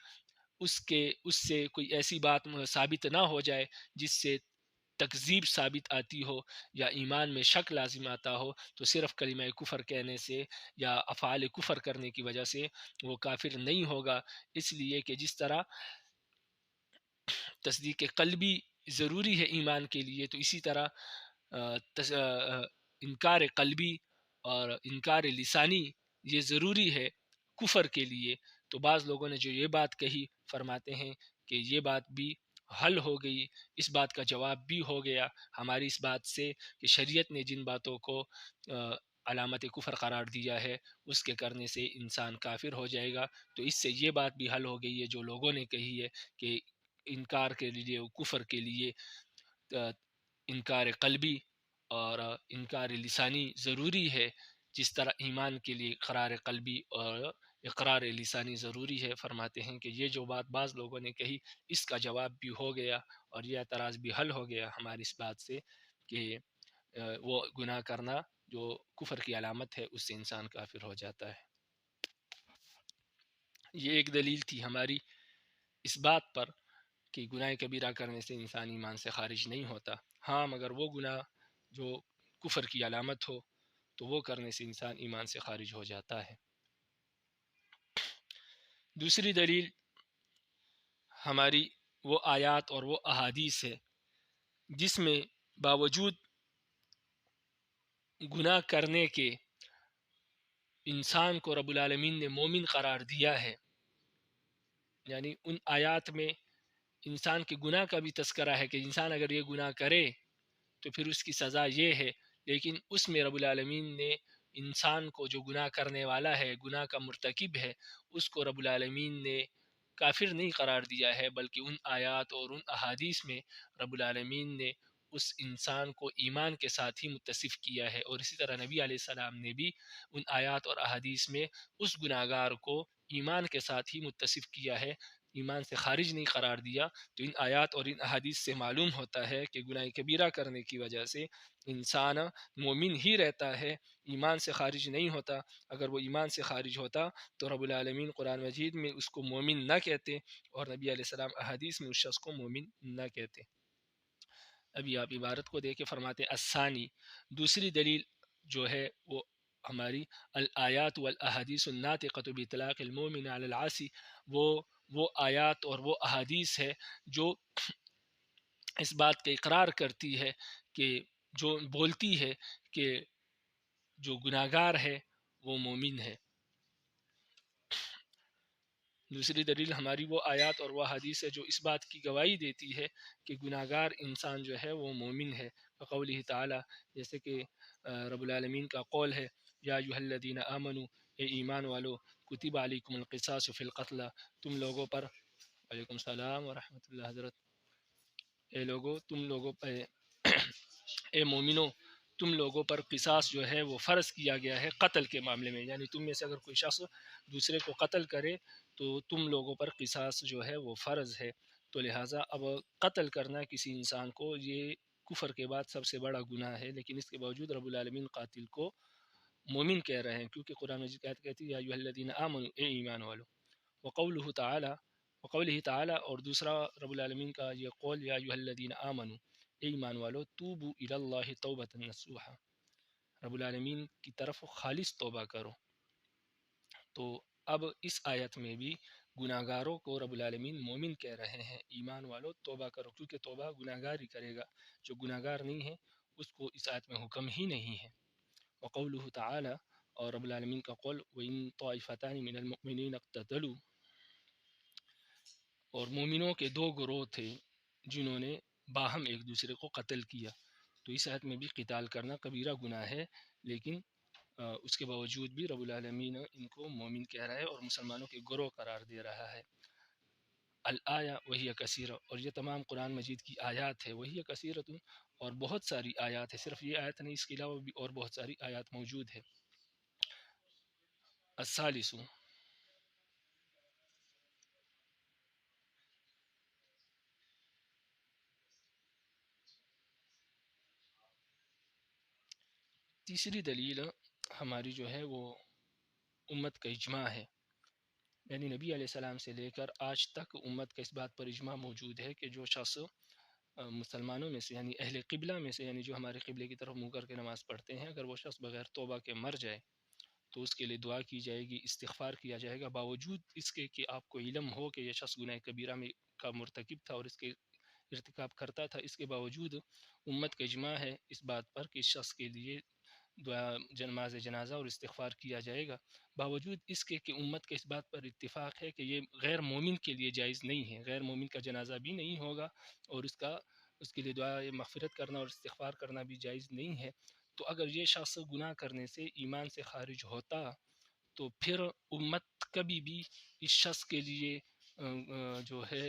اس سے کوئی ایسی بات ثابت نہ ہو جائے جس سے تکذیب ثابت آتی ہو یا ایمان میں شک لازم آتا ہو. تو صرف کلمہ کفر کہنے سے یا افعال کفر کرنے کی وجہ سے وہ کافر نہیں ہوگا. اس لیے کہ جس طرح تصدیق قلبی ضروری ہے ایمان کے لیے، تو اسی طرح انکار قلبی اور انکار لسانی یہ ضروری ہے کفر کے لیے. تو بعض لوگوں نے جو یہ بات کہی، فرماتے ہیں کہ یہ بات بھی حل ہو گئی، اس بات کا جواب بھی ہو گیا ہماری اس بات سے کہ شریعت نے جن باتوں کو علامت کفر قرار دیا ہے اس کے کرنے سے انسان کافر ہو جائے گا. تو اس سے یہ بات بھی حل ہو گئی ہے جو لوگوں نے کہی ہے کہ انکار کے لیے، کفر کے لیے انکار قلبی اور انکار لسانی ضروری ہے، جس طرح ایمان کے لیے اقرار قلبی اور اقرار لسانی ضروری ہے۔ فرماتے ہیں کہ یہ جو بات بعض لوگوں نے کہی، اس کا جواب بھی ہو گیا اور یہ اعتراض بھی حل ہو گیا ہماری اس بات سے کہ وہ گناہ کرنا جو کفر کی علامت ہے، اس سے انسان کافر ہو جاتا ہے۔ یہ ایک دلیل تھی ہماری اس بات پر کہ گناہ کبیرہ کرنے سے انسان ایمان سے خارج نہیں ہوتا۔ ہاں، مگر وہ گناہ جو کفر کی علامت ہو تو وہ کرنے سے انسان ایمان سے خارج ہو جاتا ہے۔ دوسری دلیل ہماری وہ آیات اور وہ احادیث ہے جس میں باوجود گناہ کرنے کے انسان کو رب العالمین نے مومن قرار دیا ہے۔ یعنی ان آیات میں انسان کے گناہ کا بھی تذکرہ ہے کہ انسان اگر یہ گناہ کرے تو پھر اس کی سزا یہ ہے، لیکن اس میں رب العالمین نے انسان کو جو گناہ کرنے والا ہے، گناہ کا مرتکب ہے، اس کو رب العالمین نے کافر نہیں قرار دیا ہے، بلکہ ان آیات اور ان احادیث میں رب العالمین نے اس انسان کو ایمان کے ساتھ ہی متصف کیا ہے۔ اور اسی طرح نبی علیہ السلام نے بھی ان آیات اور احادیث میں اس گناہگار کو ایمان کے ساتھ ہی متصف کیا ہے، ایمان سے خارج نہیں قرار دیا۔ تو ان آیات اور ان احادیث سے معلوم ہوتا ہے کہ گناہ کبیرہ کرنے کی وجہ سے انسان مومن ہی رہتا ہے، ایمان سے خارج نہیں ہوتا۔ اگر وہ ایمان سے خارج ہوتا تو رب العالمین قرآن مجید میں اس کو مومن نہ کہتے اور نبی علیہ السلام احادیث میں اس شخص کو مومن نہ کہتے۔ ابھی آپ عبارت کو دیکھ کے فرماتے الثانی، دوسری دلیل جو ہے وہ ہماری الآیات والاحادیث الناطقۃ باطلاق المؤمن علی العاصی، وہ آیات اور وہ احادیث ہے جو اس بات کا اقرار کرتی ہے کہ جو بولتی ہے کہ جو گناہگار ہے وہ مومن ہے۔ دوسری دلیل ہماری وہ آیات اور وہ حدیث ہے جو اس بات کی گواہی دیتی ہے کہ گناہگار انسان جو ہے وہ مومن ہے۔ قوله تعالی، جیسے کہ رب العالمین کا قول ہے، یا ایھا الذین آمنوا، اے ایمان والو، کتب علیکم القصاص فی القتل، تم لوگوں پر، وعلیکم السلام ورحمۃ اللہ حضرت، اے لوگو تم لوگوں پر اے مومنو، تم لوگوں پر قصاص جو ہے وہ فرض کیا گیا ہے قتل کے معاملے میں، یعنی تم میں سے اگر کوئی شخص دوسرے کو قتل کرے تو تم لوگوں پر قصاص جو ہے وہ فرض ہے۔ تو لہٰذا اب قتل کرنا کسی انسان کو یہ کفر کے بعد سب سے بڑا گناہ ہے، لیکن اس کے باوجود رب العالمین قاتل کو مومن کہہ رہے ہیں، کیونکہ قرآن مجید کی آیت کہتی ہے یا ایھا الذین آمنوا، اے ایمان والو۔ وقولہ تعالی، اور دوسرا رب العالمین کا یہ قول، یا ایھا الذین آمنوا، اے ایمان والو، توبوا الی اللہ توبۃ نصوحا، رب العالمین کی طرف خالص توبہ کرو۔ تو اب اس آیت میں بھی گناہ گاروں کو رب العالمین مومن کہہ رہے ہیں، ایمان والو توبہ کرو، کیونکہ توبہ گناہ گار ہی کرے گا، جو گناہ گار نہیں ہے اس کو اس آیت میں حکم ہی نہیں ہے۔ وقولہ تعالی، اور رب العالمین کا قول، وَإِن طَائِفَتَانِ مِنَ الْمُؤْمِنِينَ اقْتَتَلُوا، اور مومنوں کے دو گروہ تھے جنہوں نے باہم ایک دوسرے کو قتل کیا۔ تو اس آیت میں بھی قتال کرنا کبیرہ گناہ ہے، لیکن اس کے باوجود بھی رب العالمین ان کو مومن کہہ رہا ہے اور مسلمانوں کے گروہ قرار دے رہا ہے۔ الآیہ وہی کثیرہ، اور یہ تمام قرآن مجید کی آیات ہے، وہی کثیرۃ، اور بہت ساری آیات ہے، صرف یہ آیت نہیں، اس کے علاوہ بھی اور بہت ساری آیات موجود ہے۔ الثالث، تیسری دلیل ہماری جو ہے وہ امت کا اجماع ہے، یعنی نبی علیہ السلام سے لے کر آج تک امت کا اس بات پر اجماع موجود ہے کہ جو شخص مسلمانوں میں سے، یعنی اہل قبلہ میں سے، یعنی جو ہمارے قبلے کی طرف منہ کر کے نماز پڑھتے ہیں، اگر وہ شخص بغیر توبہ کے مر جائے تو اس کے لیے دعا کی جائے گی، استغفار کیا جائے گا، باوجود اس کے کہ آپ کو علم ہو کہ یہ شخص گناہ کبیرہ میں کا مرتکب تھا اور اس کے ارتکاب کرتا تھا، اس کے باوجود امت کا اجماع ہے اس بات پر کہ اس شخص کے لیے دعا، نماز جنازہ اور استغفار کیا جائے گا، باوجود اس کے کہ امت کے اس بات پر اتفاق ہے کہ یہ غیر مومن کے لیے جائز نہیں ہے، غیر مومن کا جنازہ بھی نہیں ہوگا اور اس کے لیے دعا مغفرت کرنا اور استغفار کرنا بھی جائز نہیں ہے۔ تو اگر یہ شخص گناہ کرنے سے ایمان سے خارج ہوتا تو پھر امت کبھی بھی اس شخص کے لیے جو ہے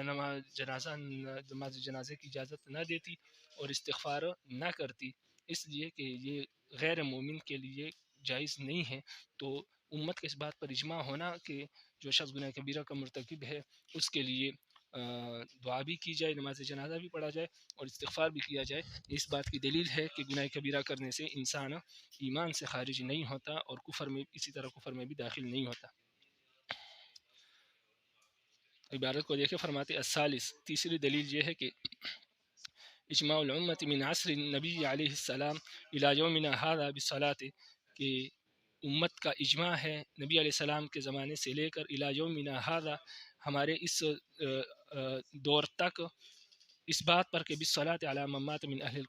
نماز جنازے کی اجازت نہ دیتی اور استغفار نہ کرتی۔ اس لیے کہ یہ غیر مومن کے لیے جائز نہیں ہے۔ تو امت کے اس بات پر اجماع ہونا کہ جو شخص گناہ کبیرہ کا مرتکب ہے اس کے لیے دعا بھی کی جائے، نماز جنازہ بھی پڑھا جائے اور استغفار بھی کیا جائے، اس بات کی دلیل ہے کہ گناہ کبیرہ کرنے سے انسان ایمان سے خارج نہیں ہوتا اور کفر میں اسی طرح کفر میں بھی داخل نہیں ہوتا۔ عبارت کو دیکھے فرماتے الثالث، تیسری دلیل یہ ہے کہ اجماع الامت من عصر النبی علیہ السلام الی یومنا ھذا بالصلاۃ، کہ امت کا اجماع ہے نبی علیہ السلام کے زمانے سے لے کر الی یومنا ھذا، ہمارے اس دور تک، اس بات پر کہ بالصلاۃ علی من مات من اہل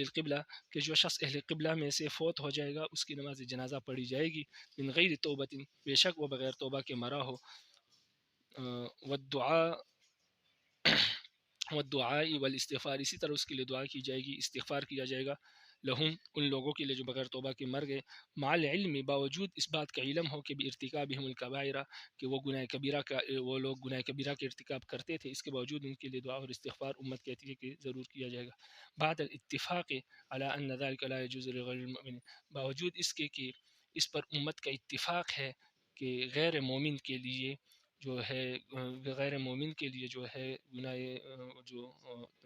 القبلہ، کہ جو شخص اہل قبلہ میں سے فوت ہو جائے گا اس کی نماز جنازہ پڑھی جائے گی، من غیر توبۃ، بے شک وہ بغیر توبہ کے مرا ہو، والدعاء والاستغفار، اسی طرح اس کے لیے دعا کی جائے گی، استغفار کیا جائے گا، لہم، ان لوگوں کے لیے جو بغیر توبہ کے مر گئے، مع العلم، باوجود اس بات کا علم ہو کہ بارتکابہم الکبائر، کہ وہ گناہ کبیرہ کا، وہ لوگ گناہ کبیرہ کے ارتکاب کرتے تھے، اس کے باوجود ان کے لیے دعا اور استغفار امت کہتی ہے کہ ضرور کیا جائے گا، بعد الاتفاق علی ان ذلک لا یجوز لغیر المؤمن، باوجود اس کے کہ اس پر امت کا اتفاق ہے کہ غیر مومن کے لیے جو ہے، غیر مومن کے لیے جو ہے گناہ جو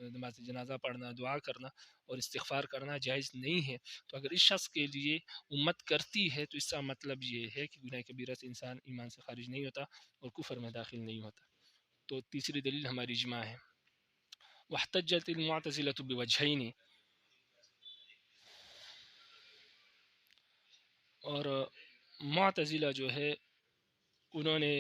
نماز جنازہ پڑھنا، دعا کرنا اور استغفار کرنا جائز نہیں ہے۔ تو اگر اس شخص کے لیے امت کرتی ہے تو اس کا مطلب یہ ہے کہ گناہ کبیرہ سے انسان ایمان سے خارج نہیں ہوتا اور کفر میں داخل نہیں ہوتا۔ تو تیسری دلیل ہماری اجماع ہے۔ واحتجت المعتزلة بوجہین، اور معتزلہ جو ہے انہوں نے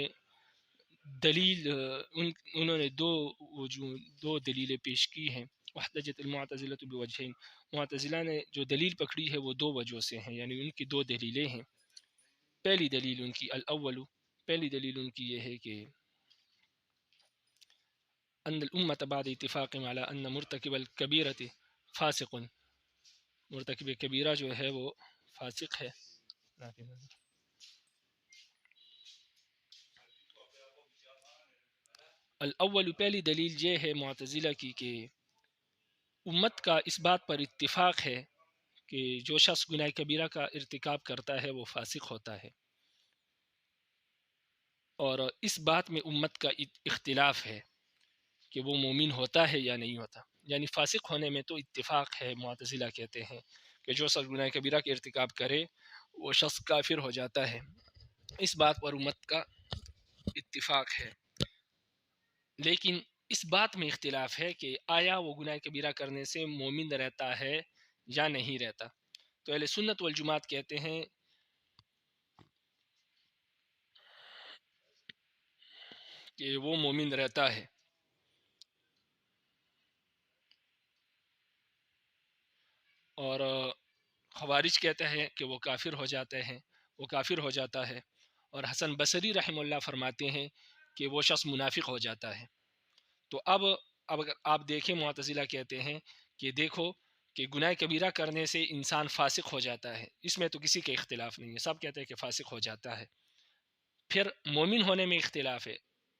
انہوں نے دو دلیلیں پیش کی ہیں۔ واحتجت المعتزلة بوجہین، معتزلہ نے جو دلیل پکڑی ہے وہ دو وجہ سے ہیں، یعنی ان کی دو دلیلیں ہیں۔ پہلی دلیل ان کی الاول، پہلی دلیل ان کی یہ ہے کہ ان الامت بعد اتفاق على ان مرتکب الکبیرۃ فاسق، مرتکب کبیرہ جو ہے وہ فاسق ہے۔ الاول، پہلی دلیل یہ ہے معتزلہ کی کہ امت کا اس بات پر اتفاق ہے کہ جو شخص گناہ کبیرہ کا ارتکاب کرتا ہے وہ فاسق ہوتا ہے، اور اس بات میں امت کا اختلاف ہے کہ وہ مومن ہوتا ہے یا نہیں ہوتا، یعنی فاسق ہونے میں تو اتفاق ہے، معتزلہ کہتے ہیں کہ جو شخص گناہ کبیرہ کے ارتکاب کرے وہ شخص کافر ہو جاتا ہے، اس بات پر امت کا اتفاق ہے، لیکن اس بات میں اختلاف ہے کہ آیا وہ گناہ کبیرہ کرنے سے مومن رہتا ہے یا نہیں رہتا۔ تو اہل سنت والجماعت کہتے ہیں کہ وہ مومن رہتا ہے، اور خوارج کہتے ہیں کہ وہ کافر ہو جاتے ہیں، وہ کافر ہو جاتا ہے، اور حسن بصری رحمہ اللہ فرماتے ہیں کہ وہ شخص منافق ہو جاتا ہے۔ تو اب اگر آپ دیکھیں، معتزلہ کہتے ہیں کہ دیکھو کہ گناہ کبیرہ کرنے سے انسان فاسق ہو جاتا ہے، اس میں تو کسی کے اختلاف نہیں ہے، سب کہتے ہیں کہ فاسق ہو جاتا ہے۔ پھر مومن ہونے میں اختلاف ہے،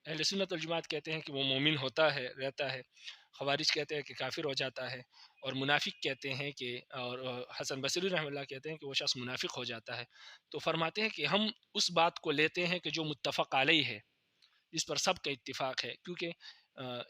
اہل سنت والجماعت کہتے ہیں کہ وہ مومن ہوتا ہے، رہتا ہے، خوارج کہتے ہیں کہ کافر ہو جاتا ہے، اور منافق کہتے ہیں کہ، اور حسن بصری رحمہ اللہ کہتے ہیں کہ وہ شخص منافق ہو جاتا ہے۔ تو فرماتے ہیں کہ ہم اس بات کو لیتے ہیں کہ جو متفق علیہ ہے، اس پر سب کا اتفاق ہے، کیونکہ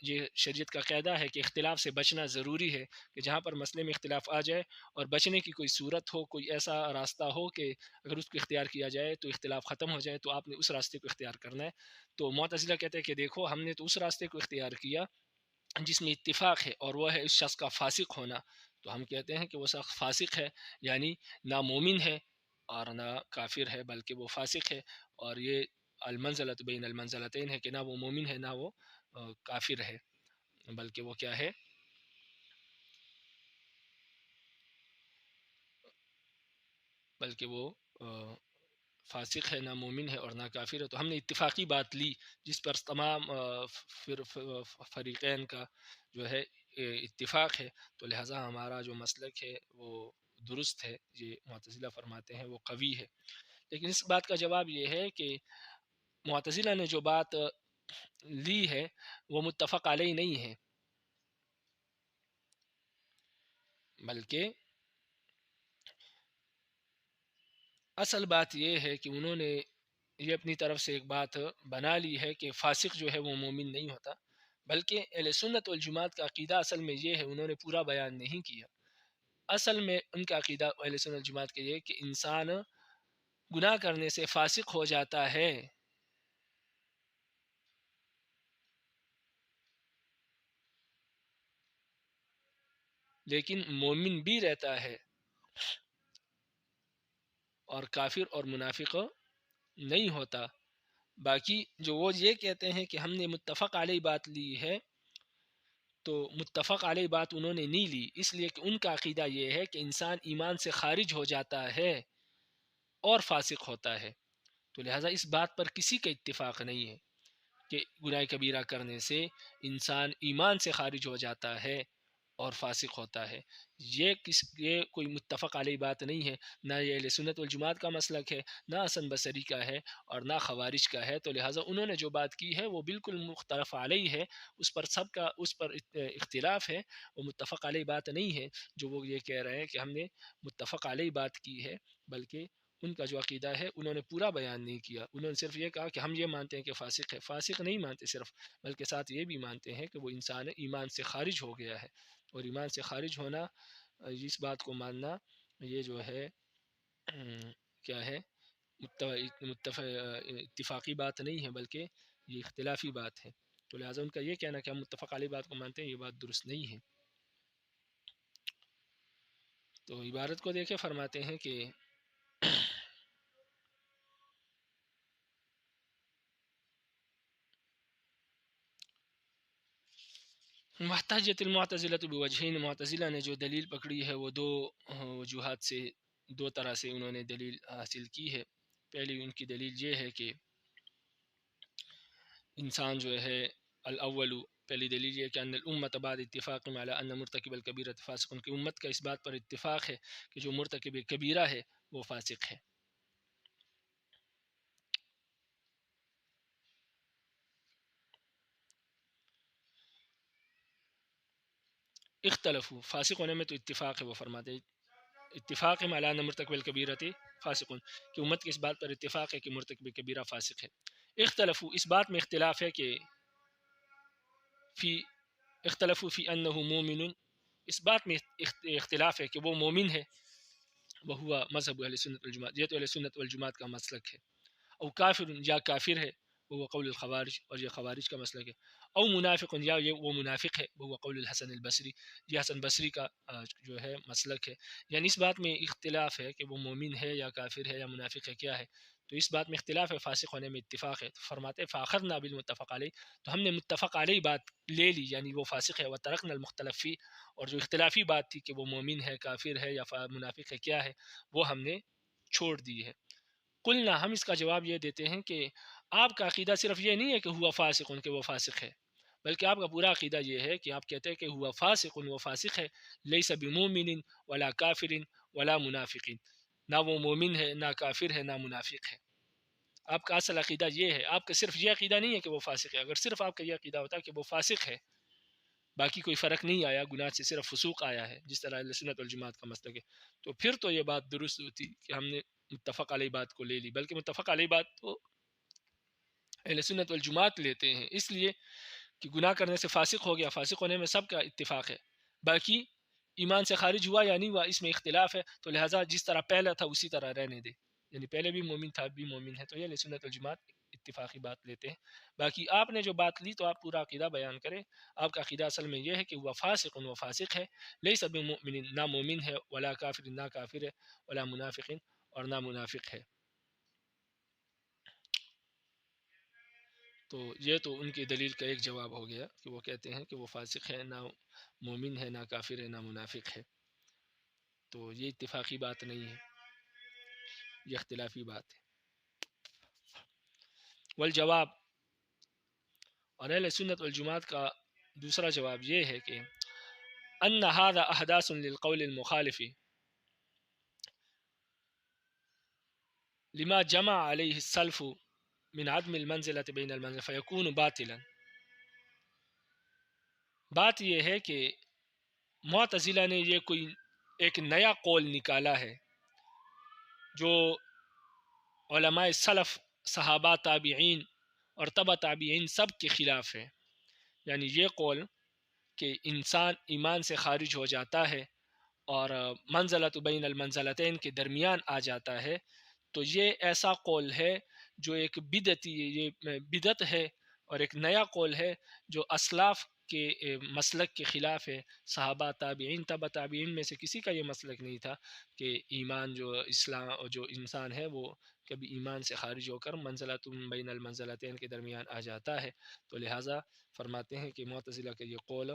یہ شریعت کا قاعدہ ہے کہ اختلاف سے بچنا ضروری ہے، کہ جہاں پر مسئلے میں اختلاف آ جائے اور بچنے کی کوئی صورت ہو، کوئی ایسا راستہ ہو کہ اگر اس کو اختیار کیا جائے تو اختلاف ختم ہو جائے، تو آپ نے اس راستے کو اختیار کرنا ہے۔ تو معتزلہ کہتے ہیں کہ دیکھو ہم نے تو اس راستے کو اختیار کیا جس میں اتفاق ہے، اور وہ ہے اس شخص کا فاسق ہونا، تو ہم کہتے ہیں کہ وہ شخص فاسق ہے، یعنی نہ مومن ہے اور نہ کافر ہے، بلکہ وہ فاسق ہے، اور یہ المنزلۃ بین المنزلتین ہے کہ نہ وہ مومن ہے نہ وہ کافر ہے، بلکہ وہ کیا ہے، بلکہ وہ فاسق ہے، نہ مومن ہے اور نہ کافر ہے۔ تو ہم نے اتفاقی بات لی جس پر تمام فریقین کا جو ہے اتفاق ہے، تو لہٰذا ہمارا جو مسلک ہے وہ درست ہے، یہ معتزلہ فرماتے ہیں وہ قوی ہے۔ لیکن اس بات کا جواب یہ ہے کہ معتزلہ نے جو بات لی ہے وہ متفق علیہ نہیں ہے، بلکہ اصل بات یہ ہے کہ انہوں نے یہ اپنی طرف سے ایک بات بنا لی ہے کہ فاسق جو ہے وہ مومن نہیں ہوتا، بلکہ اہل سنت والجماعت کا عقیدہ اصل میں یہ ہے، انہوں نے پورا بیان نہیں کیا۔ اصل میں ان کا عقیدہ اہل سنت والجماعت کے یہ کہ انسان گناہ کرنے سے فاسق ہو جاتا ہے، لیکن مومن بھی رہتا ہے، اور کافر اور منافق نہیں ہوتا۔ باقی جو وہ یہ کہتے ہیں کہ ہم نے متفق علیہ بات لی ہے، تو متفق علیہ بات انہوں نے نہیں لی، اس لیے کہ ان کا عقیدہ یہ ہے کہ انسان ایمان سے خارج ہو جاتا ہے اور فاسق ہوتا ہے، تو لہٰذا اس بات پر کسی کا اتفاق نہیں ہے کہ گناہ کبیرہ کرنے سے انسان ایمان سے خارج ہو جاتا ہے اور فاسق ہوتا ہے۔ یہ کوئی متفق علیہ بات نہیں ہے، نہ یہ اہل سنت والجماعت کا مسلک ہے، نہ حسن بصری کا ہے، اور نہ خوارج کا ہے، تو لہٰذا انہوں نے جو بات کی ہے وہ بالکل مختلف علیہ ہے، اس پر سب کا اس پر اختلاف ہے، وہ متفق علیہ بات نہیں ہے جو وہ یہ کہہ رہے ہیں کہ ہم نے متفق علیہ بات کی ہے، بلکہ ان کا جو عقیدہ ہے انہوں نے پورا بیان نہیں کیا، انہوں نے صرف یہ کہا کہ ہم یہ مانتے ہیں کہ فاسق ہے، فاسق نہیں مانتے صرف، بلکہ ساتھ یہ بھی مانتے ہیں کہ وہ انسان ایمان سے خارج ہو گیا ہے، اور ایمان سے خارج ہونا، اس بات کو ماننا، یہ جو ہے کیا ہے، اتفاقی بات نہیں ہے، بلکہ یہ اختلافی بات ہے، تو لہٰذا ان کا یہ کہنا کہ ہم متفق علیہ بات کو مانتے ہیں، یہ بات درست نہیں ہے۔ تو عبارت کو دیکھے فرماتے ہیں کہ محتجت المعتزلۃ بوجہین، معتزلہ نے جو دلیل پکڑی ہے وہ دو وجوہات سے، دو طرح سے انہوں نے دلیل حاصل کی ہے۔ پہلی ان کی دلیل یہ ہے کہ انسان جو ہے الاول، پہلی دلیل یہ کہ ان الامت بعد اتفاق علی ان مرتکب الکبیرۃ فاسق، ان کی امت کا اس بات پر اتفاق ہے کہ جو مرتکب کبیرہ ہے وہ فاسق ہے۔ اختلفوا، فاسق ہونے میں تو اتفاق ہے، وہ فرماتے ہیں اتفاق علی ان مرتکب الکبیرۃ فاسق، کہ امت کی اس بات پر اتفاق ہے کہ مرتکب کبیرہ فاسق ہے۔ اختلفوا، اس بات میں اختلاف ہے کہ فی اختلفوا فی انہ مومن، اس بات میں اختلاف ہے کہ وہ مومن ہے، وہ مذہب اہل سنت والجماعت، یہ تو اہل سنت والجماعت کا مسلک ہے، او کافر، یا کافر ہے، وہ قول الخوارج، اور یہ خوارج کا مسلک ہے، او منافق، یا یہ وہ منافق ہے، وہ قول الحسن البصری، یہ حسن بصری کا جو ہے مسلک ہے۔ یعنی اس بات میں اختلاف ہے کہ وہ مومن ہے یا کافر ہے یا منافق ہے، کیا ہے، تو اس بات میں اختلاف ہے، فاسق ہونے میں اتفاق ہے، تو فرماتے فاخرنا بالمتفق علیہ، تو ہم نے متفق علیہ بات لے لی، یعنی وہ فاسق ہے، وترکنا المختلف فی، اور جو اختلافی بات تھی کہ وہ مومن ہے، کافر ہے یا منافق ہے، کیا ہے، وہ ہم نے چھوڑ دی ہے۔ قلنا، ہم اس کا جواب یہ دیتے ہیں کہ آپ کا عقیدہ صرف یہ نہیں ہے کہ ہوا فاسق، کہ وہ فاسق ہے، بلکہ آپ کا پورا عقیدہ یہ ہے کہ آپ کہتے ہیں کہ ہوا فاسق، وہ فاسق ہے، لیس بمومن ولا کافر ولا منافق، نہ وہ مومن ہے، نہ کافر ہے، نہ منافق ہے۔ آپ کا اصل عقیدہ یہ ہے، آپ کا صرف یہ عقیدہ نہیں ہے کہ وہ فاسق ہے، اگر صرف آپ کا یہ عقیدہ ہوتا کہ وہ فاسق ہے، باقی کوئی فرق نہیں آیا، گناہ سے صرف فسوق آیا ہے، جس طرح اہل سنت والجماعت کا مسلک ہے، تو پھر تو یہ بات درست ہوتی کہ ہم نے متفق علیہ بات کو لے لی، بلکہ متفق علیہ بات تو اہل سنت والجماعت لیتے ہیں، اس لیے کہ گناہ کرنے سے فاسق ہو گیا، فاسق ہونے میں سب کا اتفاق ہے، باقی ایمان سے خارج ہوا یا نہیں ہوا اس میں اختلاف ہے، تو لہٰذا جس طرح پہلا تھا اسی طرح رہنے دے، یعنی پہلے بھی مومن تھا، اب بھی مومن ہے، تو یہ اہل سنت والجماعت اتفاقی بات لیتے ہیں۔ باقی آپ نے جو بات لی تو آپ پورا عقیدہ بیان کریں، آپ کا عقیدہ اصل میں یہ ہے کہ وہ فاسق، وہ فاسق ہے، لیس بمؤمن، نہ مومن ہے، ولا کافر، نہ کافر ہے، ولا منافق، اور نہ منافق ہے۔ تو یہ تو ان کی دلیل کا ایک جواب ہو گیا کہ وہ کہتے ہیں کہ وہ فاسق ہے، نہ مومن ہے، نہ کافر ہے، نہ منافق ہے، تو یہ اتفاقی بات نہیں ہے، یہ اختلافی بات ہے۔ والجواب، اور اہل سنت والجماعت کا دوسرا جواب یہ ہے کہ ان هذا احداث للقول المخالف لما جمع عليه السلف من عدم المنزلة بین المنزل فیکون باطلا۔ بات یہ ہے کہ معتزلہ نے یہ کوئی ایک نیا قول نکالا ہے جو علماء سلف، صحابہ، تابعین اور تبع تابعین سب کے خلاف ہے. یعنی یہ قول کہ انسان ایمان سے خارج ہو جاتا ہے اور منزلۃ بین المنزلتین کے درمیان آ جاتا ہے، تو یہ ایسا قول ہے جو ایک یہ بدعت ہے اور ایک نیا قول ہے جو اسلاف کے مسلک کے خلاف ہے. صحابہ، تابعین، تبع تابعین میں سے کسی کا یہ مسلک نہیں تھا کہ ایمان جو انسان ہے وہ کبھی ایمان سے خارج ہو کر منزلۃ بین المنزلتین کے درمیان آ جاتا ہے. تو لہٰذا فرماتے ہیں کہ معتزلہ کا یہ قول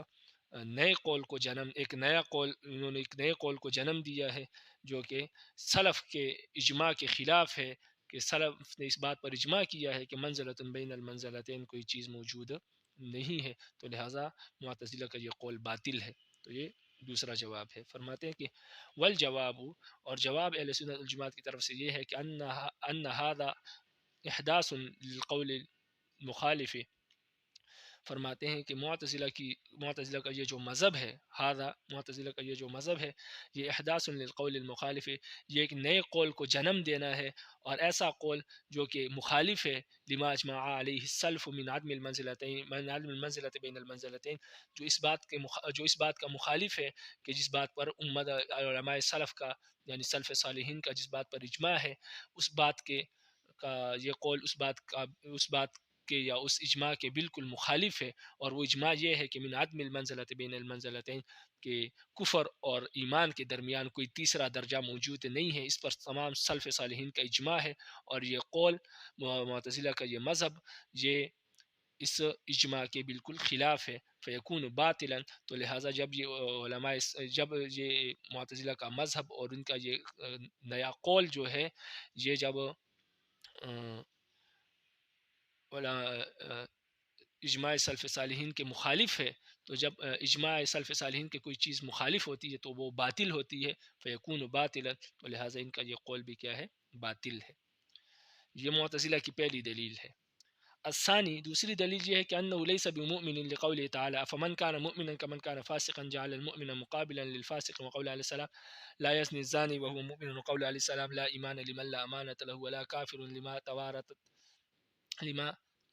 نئے قول کو جنم ایک نیا قول انہوں نے ایک نئے قول کو جنم دیا ہے جو کہ سلف کے اجماع کے خلاف ہے، کہ سلف نے اس بات پر اجماع کیا ہے کہ منزلۃ بین المنزلتین کوئی چیز موجود نہیں ہے. تو لہٰذا معتزلہ کا یہ قول باطل ہے. تو یہ دوسرا جواب ہے. فرماتے ہیں کہ والجواب، اور جواب اہل سنت والجماعت کی طرف سے یہ ہے کہ ان هذا احداث للقول المخالف. فرماتے ہیں کہ معتزلہ کا یہ جو مذہب ہے، معتزلہ کا یہ جو مذہب ہے، یہ احداث للقول المخالف، یہ ایک نئے قول کو جنم دینا ہے، اور ایسا قول جو کہ مخالف ہے لما اجمع علیہ السلف من عدم المنزلۃ بین المنزلتین، جو اس بات کا مخالف ہے کہ جس بات پر امت علماء سلف کا یعنی سلف صالحین کا جس بات پر اجماع ہے، اس بات کا یہ قول اس بات کے یا اس اجماع کے بالکل مخالف ہے. اور وہ اجماع یہ ہے کہ من عدم المنزلۃ بین المنزلتین، کہ کفر اور ایمان کے درمیان کوئی تیسرا درجہ موجود نہیں ہے. اس پر تمام سلف صالحین کا اجماع ہے، اور یہ قول معتزلہ کا یہ مذہب یہ اس اجماع کے بالکل خلاف ہے. فیکون باطلا، تو لہٰذا جب یہ معتزلہ کا مذہب اور ان کا یہ نیا قول جو ہے یہ جب اجماع سلف صالحین کے مخالف ہے، تو جب اجماع سلف صالحین کے کوئی چیز مخالف ہوتی ہے تو وہ باطل ہوتی ہے. فیکون باطلا، تو لہٰذا ان کا یہ قول بھی کیا ہے؟ باطل ہے. یہ معتزلہ کی پہلی دلیل ہے. الثانی، دوسری دلیل یہ ہے کہ انه ليس بمؤمن لقوله تعالى فمن كان مؤمنا كمن كان فاسقا جعل المؤمن مقابلا للفاسق، وقول عليه السلام لا يزني الزاني وهو مؤمن، وقول عليه السلام لا إيمان لمن لا أمانة له ولا كافر لما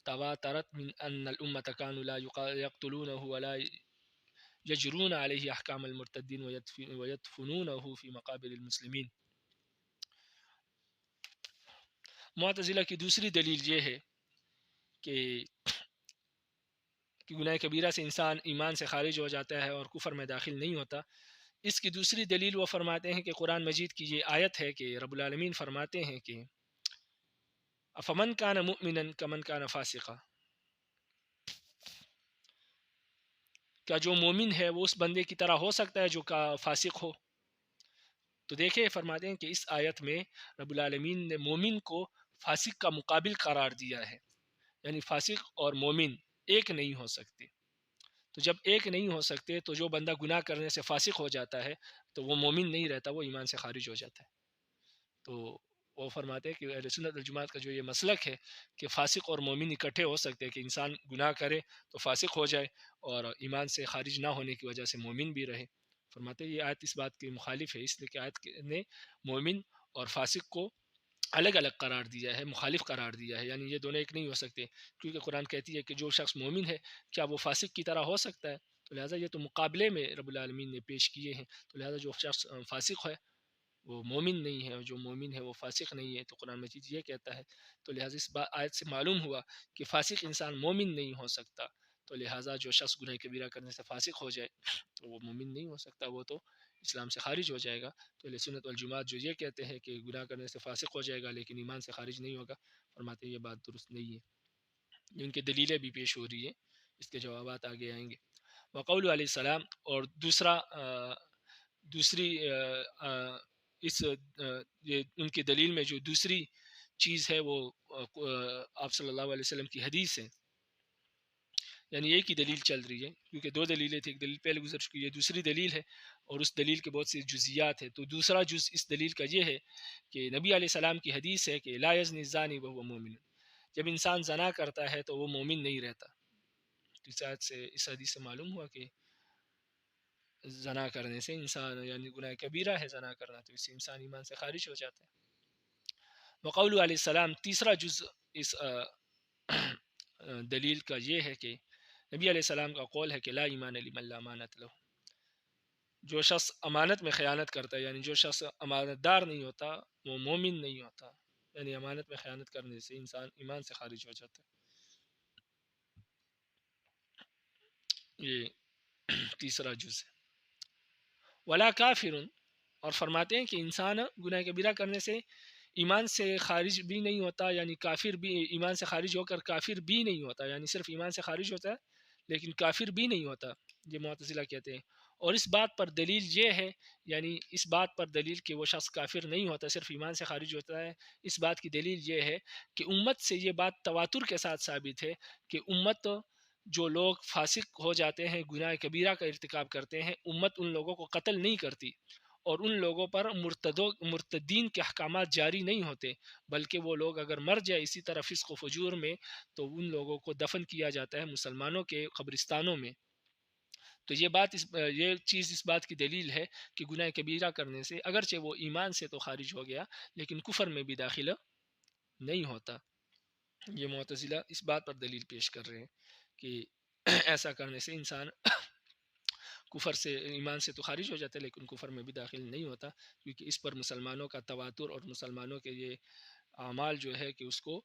تواترت من أن الأمة كانوا لا يقتلونه ولا يجرون عليه أحكام المرتدين ويدفنونه في مقابر المسلمين. معتزلہ کی دوسری دلیل یہ ہے کہ گناہ کبیرہ سے انسان ایمان سے خارج ہو جاتا ہے اور کفر میں داخل نہیں ہوتا. اس کی دوسری دلیل وہ فرماتے ہیں کہ قرآن مجید کی یہ آیت ہے کہ رب العالمین فرماتے ہیں کہ افمن کان مؤمنا کمن کان فاسقا، کیا جو مومن ہے وہ اس بندے کی طرح ہو سکتا ہے جو فاسق ہو؟ تو دیکھیں فرماتے ہیں کہ اس آیت میں رب العالمین نے مومن کو فاسق کا مقابل قرار دیا ہے، یعنی فاسق اور مومن ایک نہیں ہو سکتے. تو جب ایک نہیں ہو سکتے تو جو بندہ گناہ کرنے سے فاسق ہو جاتا ہے تو وہ مومن نہیں رہتا، وہ ایمان سے خارج ہو جاتا ہے. تو وہ فرماتے ہیں کہ اہل سنت والجماعت کا جو یہ مسلک ہے کہ فاسق اور مومن اکٹھے ہو سکتے ہیں، کہ انسان گناہ کرے تو فاسق ہو جائے اور ایمان سے خارج نہ ہونے کی وجہ سے مومن بھی رہے. فرماتے ہیں یہ آیت اس بات کے مخالف ہے، اس لیے کہ آیت نے مومن اور فاسق کو الگ الگ قرار دیا ہے، مخالف قرار دیا ہے، یعنی یہ دونوں ایک نہیں ہو سکتے. کیونکہ قرآن کہتی ہے کہ جو شخص مومن ہے کیا وہ فاسق کی طرح ہو سکتا ہے؟ تو لہٰذا یہ تو مقابلے میں رب العالمین نے پیش کیے ہیں. تو لہٰذا جو شخص فاسق ہے وہ مومن نہیں ہے، اور جو مومن ہے وہ فاسق نہیں ہے. تو قرآن مجید یہ کہتا ہے. تو لہٰذا اس آیت سے معلوم ہوا کہ فاسق انسان مومن نہیں ہو سکتا. تو لہٰذا جو شخص گناہ کبیرہ کرنے سے فاسق ہو جائے تو وہ مومن نہیں ہو سکتا، وہ تو اسلام سے خارج ہو جائے گا. تو اہل سنت والجماعت جو یہ کہتے ہیں کہ گناہ کرنے سے فاسق ہو جائے گا لیکن ایمان سے خارج نہیں ہوگا، فرماتے ہیں یہ بات درست نہیں ہے. ان کی دلیلیں بھی پیش ہو رہی ہیں، اس کے جوابات آگے آئیں گے. وقول علیہ السلام، اور دوسری اس یہ ان کی دلیل میں جو دوسری چیز ہے وہ آپ صلی اللہ علیہ وسلم کی حدیث ہے. یعنی ایک ہی دلیل چل رہی ہے، کیونکہ دو دلیلیں تھیں، ایک دلیل پہلے گزر چکی ہے، دوسری دلیل ہے اور اس دلیل کے بہت سی جزیات ہیں. تو دوسرا جز اس دلیل کا یہ ہے کہ نبی علیہ السلام کی حدیث ہے کہ لا یزنی الزانی وهو مومن، جب انسان زنا کرتا ہے تو وہ مومن نہیں رہتا. تو اس حدیث سے معلوم ہوا کہ زنا کرنے سے انسان یعنی گناہ کبیرہ ہے زنا کرنا، تو اس سے انسان ایمان سے خارج ہو جاتا ہے. وقول علیہ السلام تیسرا جز اس دلیل کا یہ ہے کہ نبی علیہ السلام کا قول ہے کہ لا ایمان لمن لا امانت لہ، جو شخص امانت میں خیانت کرتا ہے، یعنی جو شخص امانت دار نہیں ہوتا وہ مومن نہیں ہوتا، یعنی امانت میں خیانت کرنے سے انسان ایمان سے خارج ہو جاتا ہے۔ یہ تیسرا جز ہے۔ ولا کافر، اور فرماتے ہیں کہ انسان گناہ کبیرہ کرنے سے ایمان سے خارج بھی نہیں ہوتا، یعنی کافر بھی، ایمان سے خارج ہو کر کافر بھی نہیں ہوتا، یعنی صرف ایمان سے خارج ہوتا ہے لیکن کافر بھی نہیں ہوتا، یہ معتزلہ کہتے ہیں۔ اور اس بات پر دلیل یہ ہے، یعنی اس بات پر دلیل کہ وہ شخص کافر نہیں ہوتا، صرف ایمان سے خارج ہوتا ہے، اس بات کی دلیل یہ ہے کہ امت سے یہ بات تواتر کے ساتھ ثابت ہے کہ امت، جو لوگ فاسق ہو جاتے ہیں، گناہ کبیرہ کا ارتکاب کرتے ہیں، امت ان لوگوں کو قتل نہیں کرتی اور ان لوگوں پر مرتدین کے احکامات جاری نہیں ہوتے، بلکہ وہ لوگ اگر مر جائے اسی طرح فسق و فجور میں تو ان لوگوں کو دفن کیا جاتا ہے مسلمانوں کے قبرستانوں میں۔ تو یہ چیز اس بات کی دلیل ہے کہ گناہ کبیرہ کرنے سے اگرچہ وہ ایمان سے تو خارج ہو گیا لیکن کفر میں بھی داخل نہیں ہوتا۔ یہ معتزلہ اس بات پر دلیل پیش کر رہے ہیں کہ ایسا کرنے سے انسان کفر سے، ایمان سے تو خارج ہو جاتا ہے لیکن کفر میں بھی داخل نہیں ہوتا، کیونکہ اس پر مسلمانوں کا تواتر اور مسلمانوں کے یہ اعمال جو ہے کہ اس کو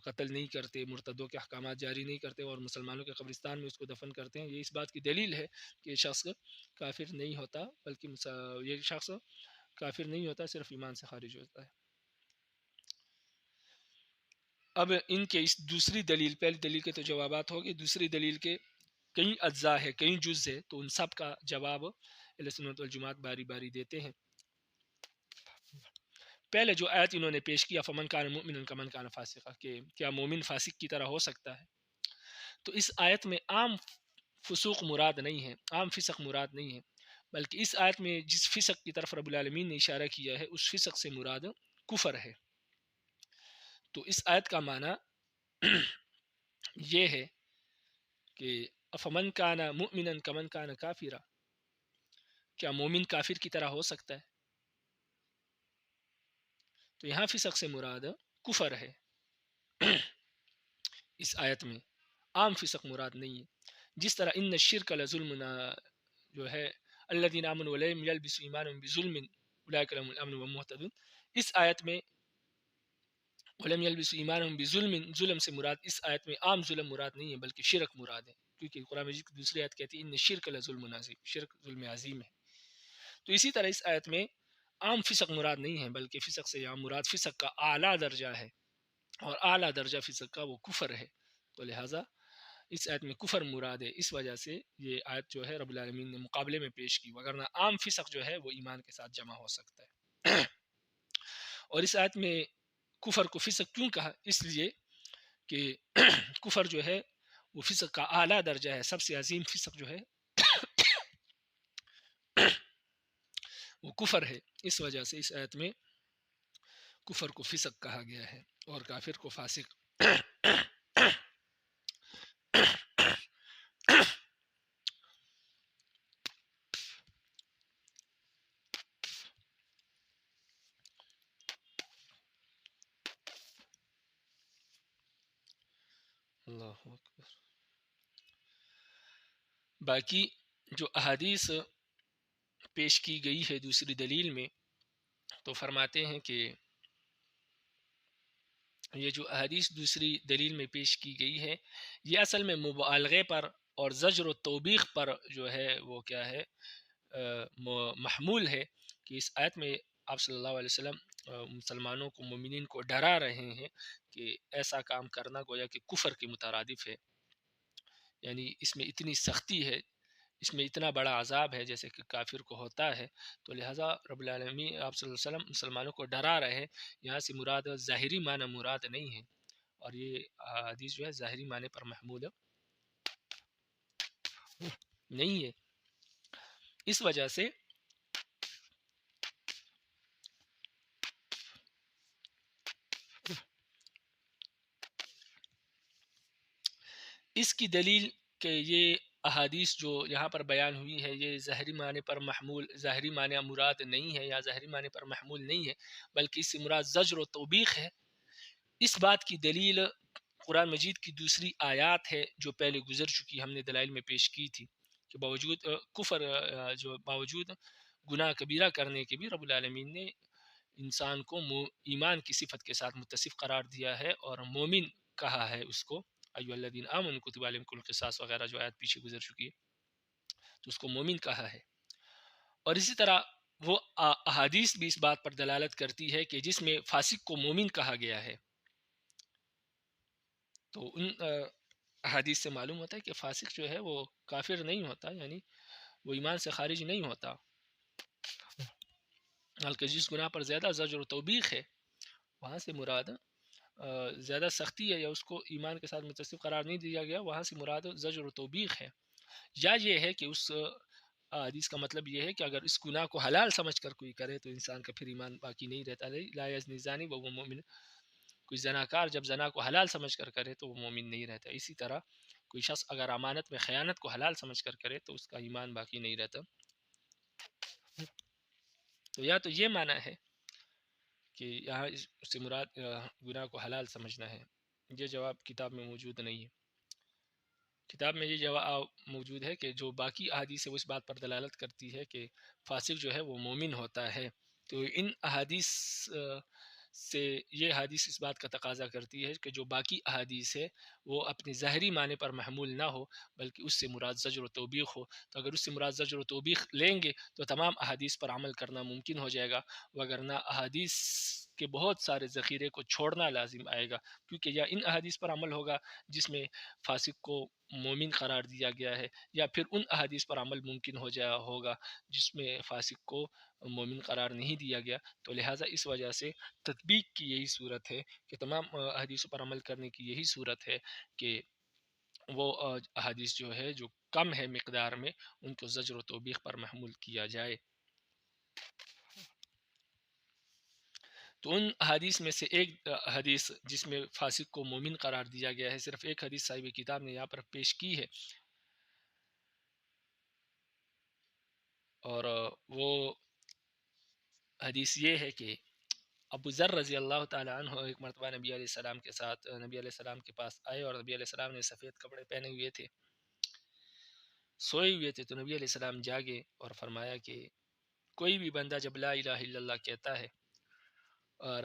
قتل نہیں کرتے، مرتدوں کے احکامات جاری نہیں کرتے اور مسلمانوں کے قبرستان میں اس کو دفن کرتے ہیں۔ یہ اس بات کی دلیل ہے کہ یہ شخص کافر نہیں ہوتا، بلکہ یہ شخص کافر نہیں ہوتا، صرف ایمان سے خارج ہوتا ہے۔ اب ان کے اس دوسری دلیل، پہلی دلیل کے تو جوابات ہو گئے، دوسری دلیل کے کئی اجزاء ہے، کئی جز ہے، تو ان سب کا جواب اہل سنت والجماعت باری باری دیتے ہیں۔ پہلے جو آیت انہوں نے پیش کیا فمن کان مؤمنا کمن کان فاسقا، کہ کیا مومن فاسق کی طرح ہو سکتا ہے، تو اس آیت میں عام فسوق مراد نہیں ہے، عام فسق مراد نہیں ہے، بلکہ اس آیت میں جس فسق کی طرف رب العالمین نے اشارہ کیا ہے اس فسق سے مراد کفر ہے۔ تو اس آیت کا معنی یہ ہے کہ افمن کان مؤمنا کمن کان کافرا، کیا مومن کافر کی طرح ہو سکتا ہے؟ تو یہاں فسق سے مراد کفر ہے اس آیت میں، عام فسق مراد نہیں ہے۔ جس طرح ان الشرک لظلم جو ہے الذین آمنوا ولم یلبسوا ایمانهم بظلم اولئک لهم الامن وهم مهتدون، اس آیت میں ولم یلبسوا ایمانهم بظلم، ظلم سے مراد اس آیت میں عام ظلم مراد نہیں ہے بلکہ شرک مراد ہے، کیونکہ قرآن مجید کی دوسری آیت کہتی ہے ان الشرک لظلم عظیم، شرک ظلم عظیم ہے۔ تو اسی طرح اس آیت میں عام فسق مراد نہیں ہے بلکہ فسق سے یہاں مراد فسق کا اعلیٰ درجہ ہے، اور اعلیٰ درجہ فسق کا وہ کفر ہے، تو لہٰذا اس آیت میں کفر مراد ہے، اس وجہ سے یہ آیت جو ہے رب العالمین نے مقابلے میں پیش کی، وگرنہ عام فسق جو ہے وہ ایمان کے ساتھ جمع ہو سکتا ہے۔ اور اس آیت میں کفر کو فسق کیوں کہا؟ اس لیے کہ کفر جو ہے وہ فسق کا اعلیٰ درجہ ہے، سب سے عظیم فسق جو ہے وہ کفر ہے، اس وجہ سے اس آیت میں کفر کو فسق کہا گیا ہے اور کافر کو فاسق۔ اللہ اکبر۔ باقی جو احادیث پیش کی گئی ہے دوسری دلیل میں، تو فرماتے ہیں کہ یہ جو احادیث دوسری دلیل میں پیش کی گئی ہے یہ اصل میں مبالغے پر اور زجر و توبیخ پر جو ہے وہ کیا ہے محمول ہے، کہ اس آیت میں آپ صلی اللہ علیہ وسلم مسلمانوں کو، مومنین کو ڈرا رہے ہیں کہ ایسا کام کرنا گویا کہ کفر کے مترادف ہے، یعنی اس میں اتنی سختی ہے، اس میں اتنا بڑا عذاب ہے جیسے کہ کافر کو ہوتا ہے، تو لہٰذا رب العالمین آپ صلی اللہ علیہ وسلم مسلمانوں کو ڈرا رہے ہیں۔ یہاں سے مراد ظاہری معنی مراد نہیں ہے، اور یہ حدیث جو ہے ظاہری معنی پر محمول نہیں ہے، اس وجہ سے اس کی دلیل کہ یہ احادیث جو یہاں پر بیان ہوئی ہے یہ ظاہری معنی پر محمول، ظاہری معنی مراد نہیں ہے یا ظاہری معنی پر محمول نہیں ہے، بلکہ اس سے مراد زجر و توبیخ ہے۔ اس بات کی دلیل قرآن مجید کی دوسری آیات ہے جو پہلے گزر چکی، ہم نے دلائل میں پیش کی تھی کہ باوجود کفر جو باوجود گناہ کبیرہ کرنے کے بھی رب العالمین نے انسان کو ایمان کی صفت کے ساتھ متصف قرار دیا ہے اور مومن کہا ہے اس کو، ایھا الذین آمنوا کتب علیکم القصاص وغیرہ جو آیات پیچھے گزر چکی ہے، تو اس کو مومن کہا ہے۔ اور اسی طرح وہ احادیث بھی اس بات پر دلالت کرتی ہے کہ جس میں فاسق کو مومن کہا گیا ہے، تو ان احادیث سے معلوم ہوتا ہے کہ فاسق جو ہے وہ کافر نہیں ہوتا، یعنی وہ ایمان سے خارج نہیں ہوتا، بلکہ جس گناہ پر زیادہ زجر و توبیخ ہے وہاں سے مراد زیادہ سختی ہے یا اس کو ایمان کے ساتھ متصف قرار نہیں دیا گیا، وہاں سے مراد زجر و توبیخ ہے۔ یا یہ ہے کہ اس حدیث کا مطلب یہ ہے کہ اگر اس گناہ کو حلال سمجھ کر کوئی کرے تو انسان کا پھر ایمان باقی نہیں رہتا، لا یزنی زانی وهو مومن، کوئی زناکار جب زنا کو حلال سمجھ کر کرے تو وہ مومن نہیں رہتا۔ اسی طرح کوئی شخص اگر امانت میں خیانت کو حلال سمجھ کر کرے تو اس کا ایمان باقی نہیں رہتا۔ تو یا تو یہ معنی ہے کہ یہاں اس سے مراد گناہ کو حلال سمجھنا ہے، یہ جواب کتاب میں موجود نہیں ہے۔ کتاب میں یہ جواب موجود ہے کہ جو باقی احادیث ہے وہ اس بات پر دلالت کرتی ہے کہ فاسق جو ہے وہ مومن ہوتا ہے۔ تو ان احادیث سے یہ حدیث اس بات کا تقاضا کرتی ہے کہ جو باقی احادیث ہے وہ اپنے ظاہری معنی پر محمول نہ ہو بلکہ اس سے مراد زجر و توبیخ ہو۔ تو اگر اس سے مراد زجر و توبیخ لیں گے تو تمام احادیث پر عمل کرنا ممکن ہو جائے گا، وگرنہ احادیث کے بہت سارے ذخیرے کو چھوڑنا لازم آئے گا، کیونکہ یا ان احادیث پر عمل ہوگا جس میں فاسق کو مومن قرار دیا گیا ہے، یا پھر ان احادیث پر عمل ممکن ہو جائے ہوگا جس میں فاسق کو مومن قرار نہیں دیا گیا۔ تو لہٰذا اس وجہ سے تطبیق کی یہی صورت ہے کہ تمام احادیثوں پر عمل کرنے کی یہی صورت ہے کہ وہ احادیث جو ہے جو کم ہے مقدار میں ان کو زجر و توبیخ پر محمول کیا جائے۔ تو ان حدیث میں سے ایک حدیث جس میں فاسق کو مومن قرار دیا گیا ہے، صرف ایک حدیث صاحب کتاب نے یہاں پر پیش کی ہے، اور وہ حدیث یہ ہے کہ ابو ذر رضی اللہ تعالیٰ عنہ ایک مرتبہ نبی علیہ السلام کے ساتھ نبی علیہ السلام کے پاس آئے اور نبی علیہ السلام نے سفید کپڑے پہنے ہوئے تھے، سوئے ہوئے تھے، تو نبی علیہ السلام جاگے اور فرمایا کہ کوئی بھی بندہ جب لا الہ الا اللہ کہتا ہے اور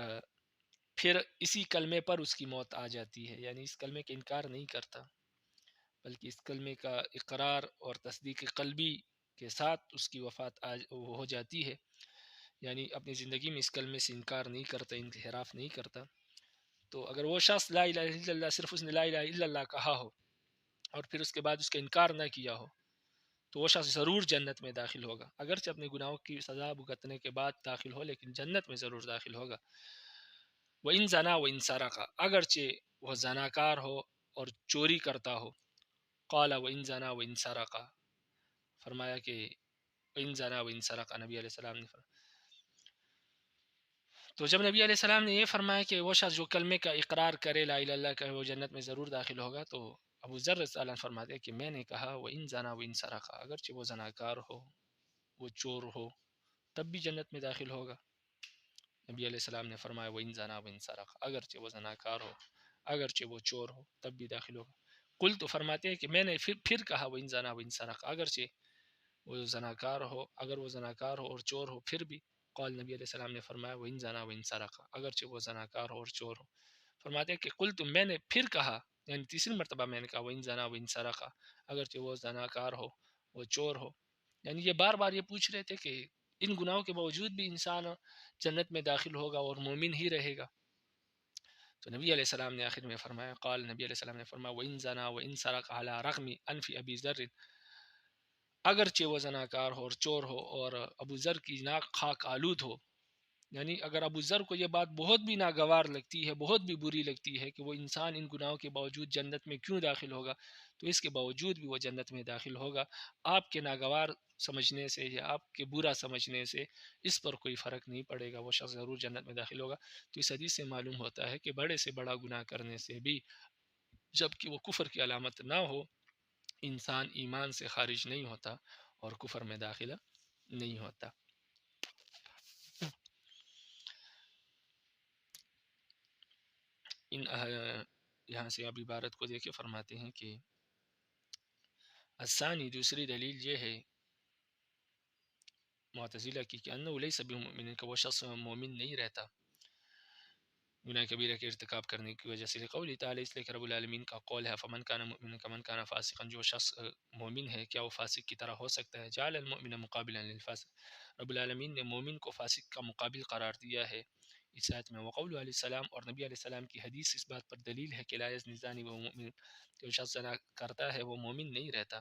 پھر اسی کلمے پر اس کی موت آ جاتی ہے، یعنی اس کلمے کا انکار نہیں کرتا بلکہ اس کلمے کا اقرار اور تصدیق قلبی کے ساتھ اس کی وفات ہو جاتی ہے، یعنی اپنی زندگی میں اس کلمے سے انکار نہیں کرتا، انحراف نہیں کرتا، تو اگر وہ شخص لا الہ الا اللہ صرف اس نے لا الہ الا اللہ کہا ہو اور پھر اس کے بعد اس کا انکار نہ کیا ہو تو وہ شخص ضرور جنت میں داخل ہوگا، اگرچہ اپنے گناہوں کی سزا بھگتنے کے بعد داخل ہو لیکن جنت میں ضرور داخل ہوگا۔ وَإِن زَنَا وَإِن سَرَقَ، اگرچہ وہ زناکار ہو اور چوری کرتا ہو، قال وَإِن زَنَا وَإِن سَرَقَ، فرمایا کہ وَإِن زَنَا وَإِن سَرَقَ، نبی علیہ السلام نے فرمایا۔ تو جب نبی علیہ السلام نے یہ فرمایا کہ وہ شخص جو کلمے کا اقرار کرے لا الہ الا اللہ کا وہ جنت میں ضرور داخل ہوگا، تو ابو ذر رضی اللہ عنہ فرماتے ہیں کہ میں نے کہا وَإِن زَنَا وَإِن سَرَقَ، اگرچہ وہ زناکار ہو، وہ چور ہو، تب بھی جنت میں داخل ہوگا۔ نبی علیہ السلام نے فرمایا وَإِن زَنَا وَإِن سَرَقَ، اگرچہ وہ زناکار ہو، اگرچہ وہ چور ہو، تب بھی داخل ہوگا۔ قل تو فرماتے ہیں کہ میں نے پھر کہا وَإِن زَنَا وَإِن سَرَقَ، اگرچہ وہ زناکار ہو، اگر وہ زناکار ہو اور چور ہو پھر بھی، قال نبی علیہ السلام نے فرمایا وَإِن زَنَا وَإِن سَرَقَ، اگرچہ وہ زناکار ہو اور چور ہو۔ فرماتے ہیں کہ قلت میں نے پھر کہا، یعنی تیسری مرتبہ میں نے کہا وَإِن زَنَا وَإِن سَرَقَ، اگرچہ وہ زناکار ہو، وہ چور ہو، یعنی یہ بار بار یہ پوچھ رہے تھے کہ ان گناہوں کے باوجود بھی انسان جنت میں داخل ہوگا اور مومن ہی رہے گا۔ تو نبی علیہ السلام نے آخر میں فرمایا، قال نبی علیہ السلام نے فرمایا وَإِن زَنَا وَإِن سَرَقَ عَلَى رَغْمِ أَنْفِ أَبِي ذَرٍ، اگرچہ وہ زناکار ہو اور چور ہو اور ابو ذر کی ناک خاک آلود ہو، یعنی اگر ابو ذر کو یہ بات بہت بھی ناگوار لگتی ہے، بہت بھی بری لگتی ہے کہ وہ انسان ان گناہوں کے باوجود جنت میں کیوں داخل ہوگا، تو اس کے باوجود بھی وہ جنت میں داخل ہوگا۔ آپ کے ناگوار سمجھنے سے یا آپ کے برا سمجھنے سے اس پر کوئی فرق نہیں پڑے گا، وہ شخص ضرور جنت میں داخل ہوگا۔ تو اس حدیث سے معلوم ہوتا ہے کہ بڑے سے بڑا گناہ کرنے سے بھی جب کہ وہ کفر کی علامت نہ ہو انسان ایمان سے خارج نہیں ہوتا اور کفر میں داخلہ نہیں ہوتا۔ یہاں سے اب عبارت کو دیکھے فرماتے ہیں کہ الثانی دوسری دلیل یہ ہے معتزلہ کی کہ انه لیس بمؤمن، کہ وہ شخص مومن نہیں رہتا گناہ کبیرہ کے ارتکاب کرنے کی وجہ سے، لقولی تعالی، اس لیے کہ رب العالمین کا قول ہے فمن کان مؤمنا کمن کان فاسقا، جو شخص مومن ہے کیا وہ فاسق کی طرح ہو سکتا ہے؟ جعل المؤمن مقابلا للفاسق، رب العالمین نے مومن کو فاسق کا مقابل قرار دیا ہے اس آیت میں۔ وقول علیہ السلام، اور نبی علیہ السلام کی حدیث اس بات پر دلیل ہے کہ لا یزنی زانی و مؤمن، جو شخص زنا کرتا ہے وہ مومن نہیں رہتا،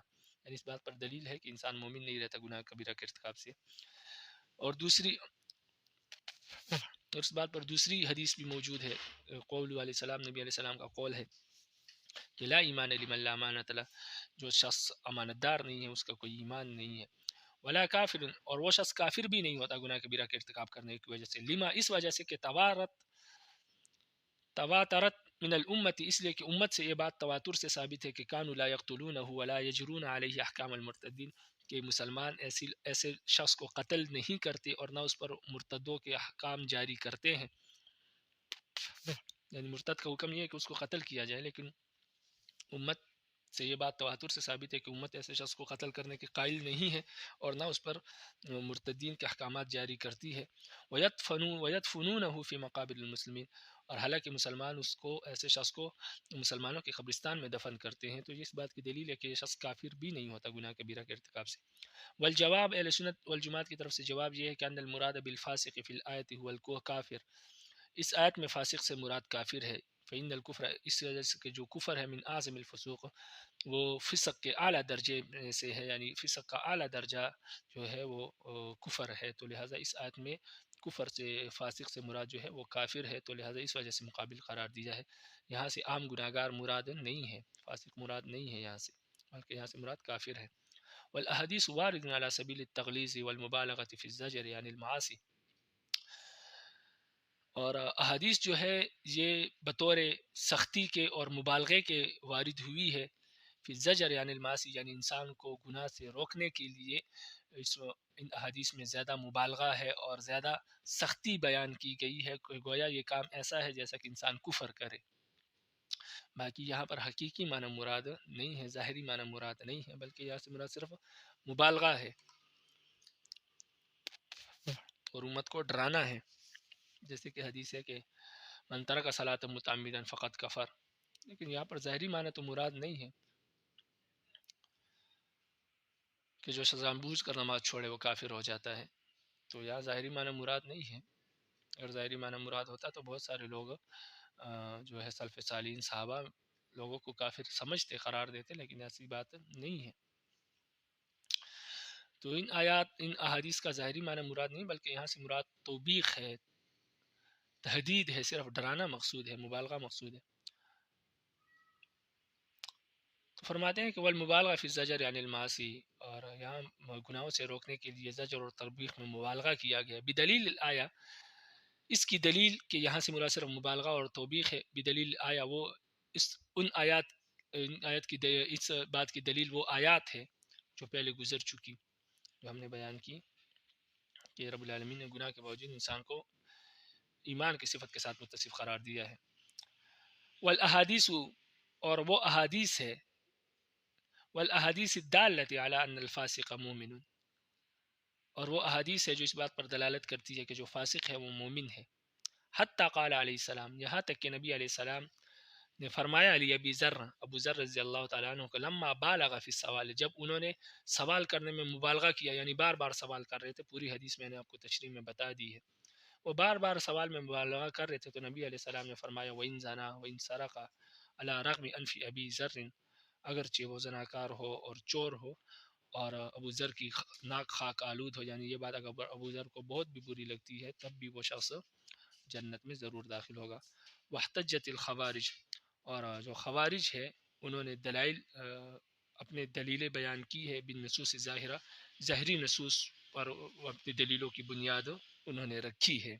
یعنی اس بات پر دلیل ہے کہ انسان مومن نہیں رہتا گناہ کبیرہ کے ارتکاب سے۔ اور دوسری، اور اس بات پر دوسری حدیث بھی موجود ہے، قول علیہ السلام، نبی علیہ السلام کا قول ہے کہ لا ایمان لمن لا امانت له، جو شخص امانت دار نہیں ہے اس کا کوئی ایمان نہیں ہے، ولا کافر، اور وہ شخص کافر بھی نہیں ہوتا گناہ کبیرہ کے ارتکاب کرنے کی وجہ سے، لما، اس وجہ سے کہ تواترت من الامت، اس لیے کہ امت سے یہ بات تواتر سے ثابت ہے کہ کانوا لا یقتلونہ ولا یجرون علیہ احکام المرتدین، کہ مسلمان ایسے شخص کو قتل نہیں کرتے اور نہ اس پر مرتدوں کے احکام جاری کرتے ہیں، یعنی مرتد کا حکم یہ ہے کہ اس کو قتل کیا جائے، لیکن امت سے یہ بات تواتر سے ثابت ہے کہ امت ایسے شخص کو قتل کرنے کے قائل نہیں ہے اور نہ اس پر مرتدین کے احکامات جاری کرتی ہے۔ وَيَدْفُنُونَهُ فِي مَقَابِرِ الْمُسْلِمِينَ، اور حالانکہ مسلمان اس کو، ایسے شخص کو مسلمانوں کے قبرستان میں دفن کرتے ہیں، تو یہ اس بات کی دلیل ہے کہ یہ شخص کافر بھی نہیں ہوتا گناہ کبیرہ کے ارتکاب سے۔ والجواب، اہل سنت والجماعت کی طرف سے جواب یہ ہے کہ ان المراد بالفاسق فی الآیت هو الکافر، اس آیت میں فاسق سے مراد کافر ہے، فإن الکفر، اس وجہ سے کہ جو کفر ہے، من اعظم الفسوق، وہ فسق کے اعلیٰ درجے سے ہے، یعنی فسق کا اعلیٰ درجہ جو ہے وہ کفر ہے، تو لہٰذا اس آیت میں کفر سے، فاسق سے مراد جو ہے وہ کافر ہے، تو لہٰذا اس وجہ سے مقابل قرار دیا ہے۔ یہاں سے عام گناہگار مراد نہیں ہے، فاسق مراد نہیں ہے یہاں سے، بلکہ یہاں سے مراد کافر ہے۔ والاحادیث وارد علی سبیل التغلیظ والمبالغة فی الزجر عن المعاصی، اور احادیث جو ہے یہ بطور سختی کے اور مبالغے کے وارد ہوئی ہے، فی الزجر عن المعاصی، یعنی انسان کو گناہ سے روکنے کے لیے ان احادیث میں زیادہ مبالغہ ہے اور زیادہ سختی بیان کی گئی ہے، کہ گویا یہ کام ایسا ہے جیسا کہ انسان کفر کرے۔ باقی یہاں پر حقیقی معنی مراد نہیں ہے، ظاہری معنی مراد نہیں ہے، بلکہ یہاں سے مراد صرف مبالغہ ہے اور امت کو ڈرانا ہے، جیسے کہ حدیث ہے کہ من ترک صلاۃ متعمدا فقط کفر، لیکن یہاں پر ظاہری معنی تو مراد نہیں ہے کہ جو جان بوجھ کر نماز چھوڑے وہ کافر ہو جاتا ہے، تو یہاں ظاہری معنی مراد نہیں ہے۔ اگر ظاہری معنی مراد ہوتا تو بہت سارے لوگ جو ہے سلف صالحین صحابہ لوگوں کو کافر سمجھتے، قرار دیتے، لیکن ایسی بات نہیں ہے۔ تو ان آیات، ان احادیث کا ظاہری معنی مراد نہیں، بلکہ یہاں سے مراد توبیخ ہے، تحدید ہے، صرف ڈرانا مقصود ہے، مبالغہ مقصود ہے۔ تو فرماتے ہیں کہ والمبالغہ فی الزجر عن المعاصی، اور یہاں گناہوں سے روکنے کے لیے زجر اور تربیخ میں مبالغہ کیا گیا، بدلیل الآیہ، اس کی دلیل کہ یہاں سے مراد صرف مبالغہ اور توبیخ ہے، بدلیل آیا، وہ ان آیات کی اس بات کی دلیل وہ آیات ہے جو پہلے گزر چکی، جو ہم نے بیان کی کہ رب العالمین نے گناہ کے باوجود انسان کو ایمان کی صفت کے ساتھ متصف قرار دیا ہے۔ والاحادیث، اور وہ احادیث ہے، والاحادیث الدالۃ علی ان الفاسق مومن، اور وہ احادیث ہے جو اس بات پر دلالت کرتی ہے کہ جو فاسق ہے وہ مومن ہے۔ حتی قال علیہ السلام، یہاں تک کہ نبی علیہ السلام نے فرمایا علی ابو ذر رضی اللہ تعالیٰ عنہ کو، لما بالغ فی السوال، جب انہوں نے سوال کرنے میں مبالغہ کیا، یعنی بار بار سوال کر رہے تھے، پوری حدیث میں نے آپ کو تشریح میں بتا دی ہے، وہ بار بار سوال میں مبالغہ کر رہے تھے، تو نبی علیہ السلام نے فرمایا وَإِن زَنَا وَإِن سَرَقَ عَلَى رَغْمِ أَنْفِ أَبِي ذَرٍ، اگرچہ وہ زناکار ہو اور چور ہو اور ابو ذر کی ناک خاک آلود ہو، یعنی یہ بات اگر ابو ذر کو بہت بھی بری لگتی ہے تب بھی وہ شخص جنت میں ضرور داخل ہوگا۔ واحتجت الخوارج، اور جو خوارج ہے انہوں نے دلائل، اپنے دلیلیں بیان کی ہے، بالنصوص ظاہرہ، ظاہری نصوص پر اپنی دلیلوں کی بنیاد انہوں نے رکھی ہے۔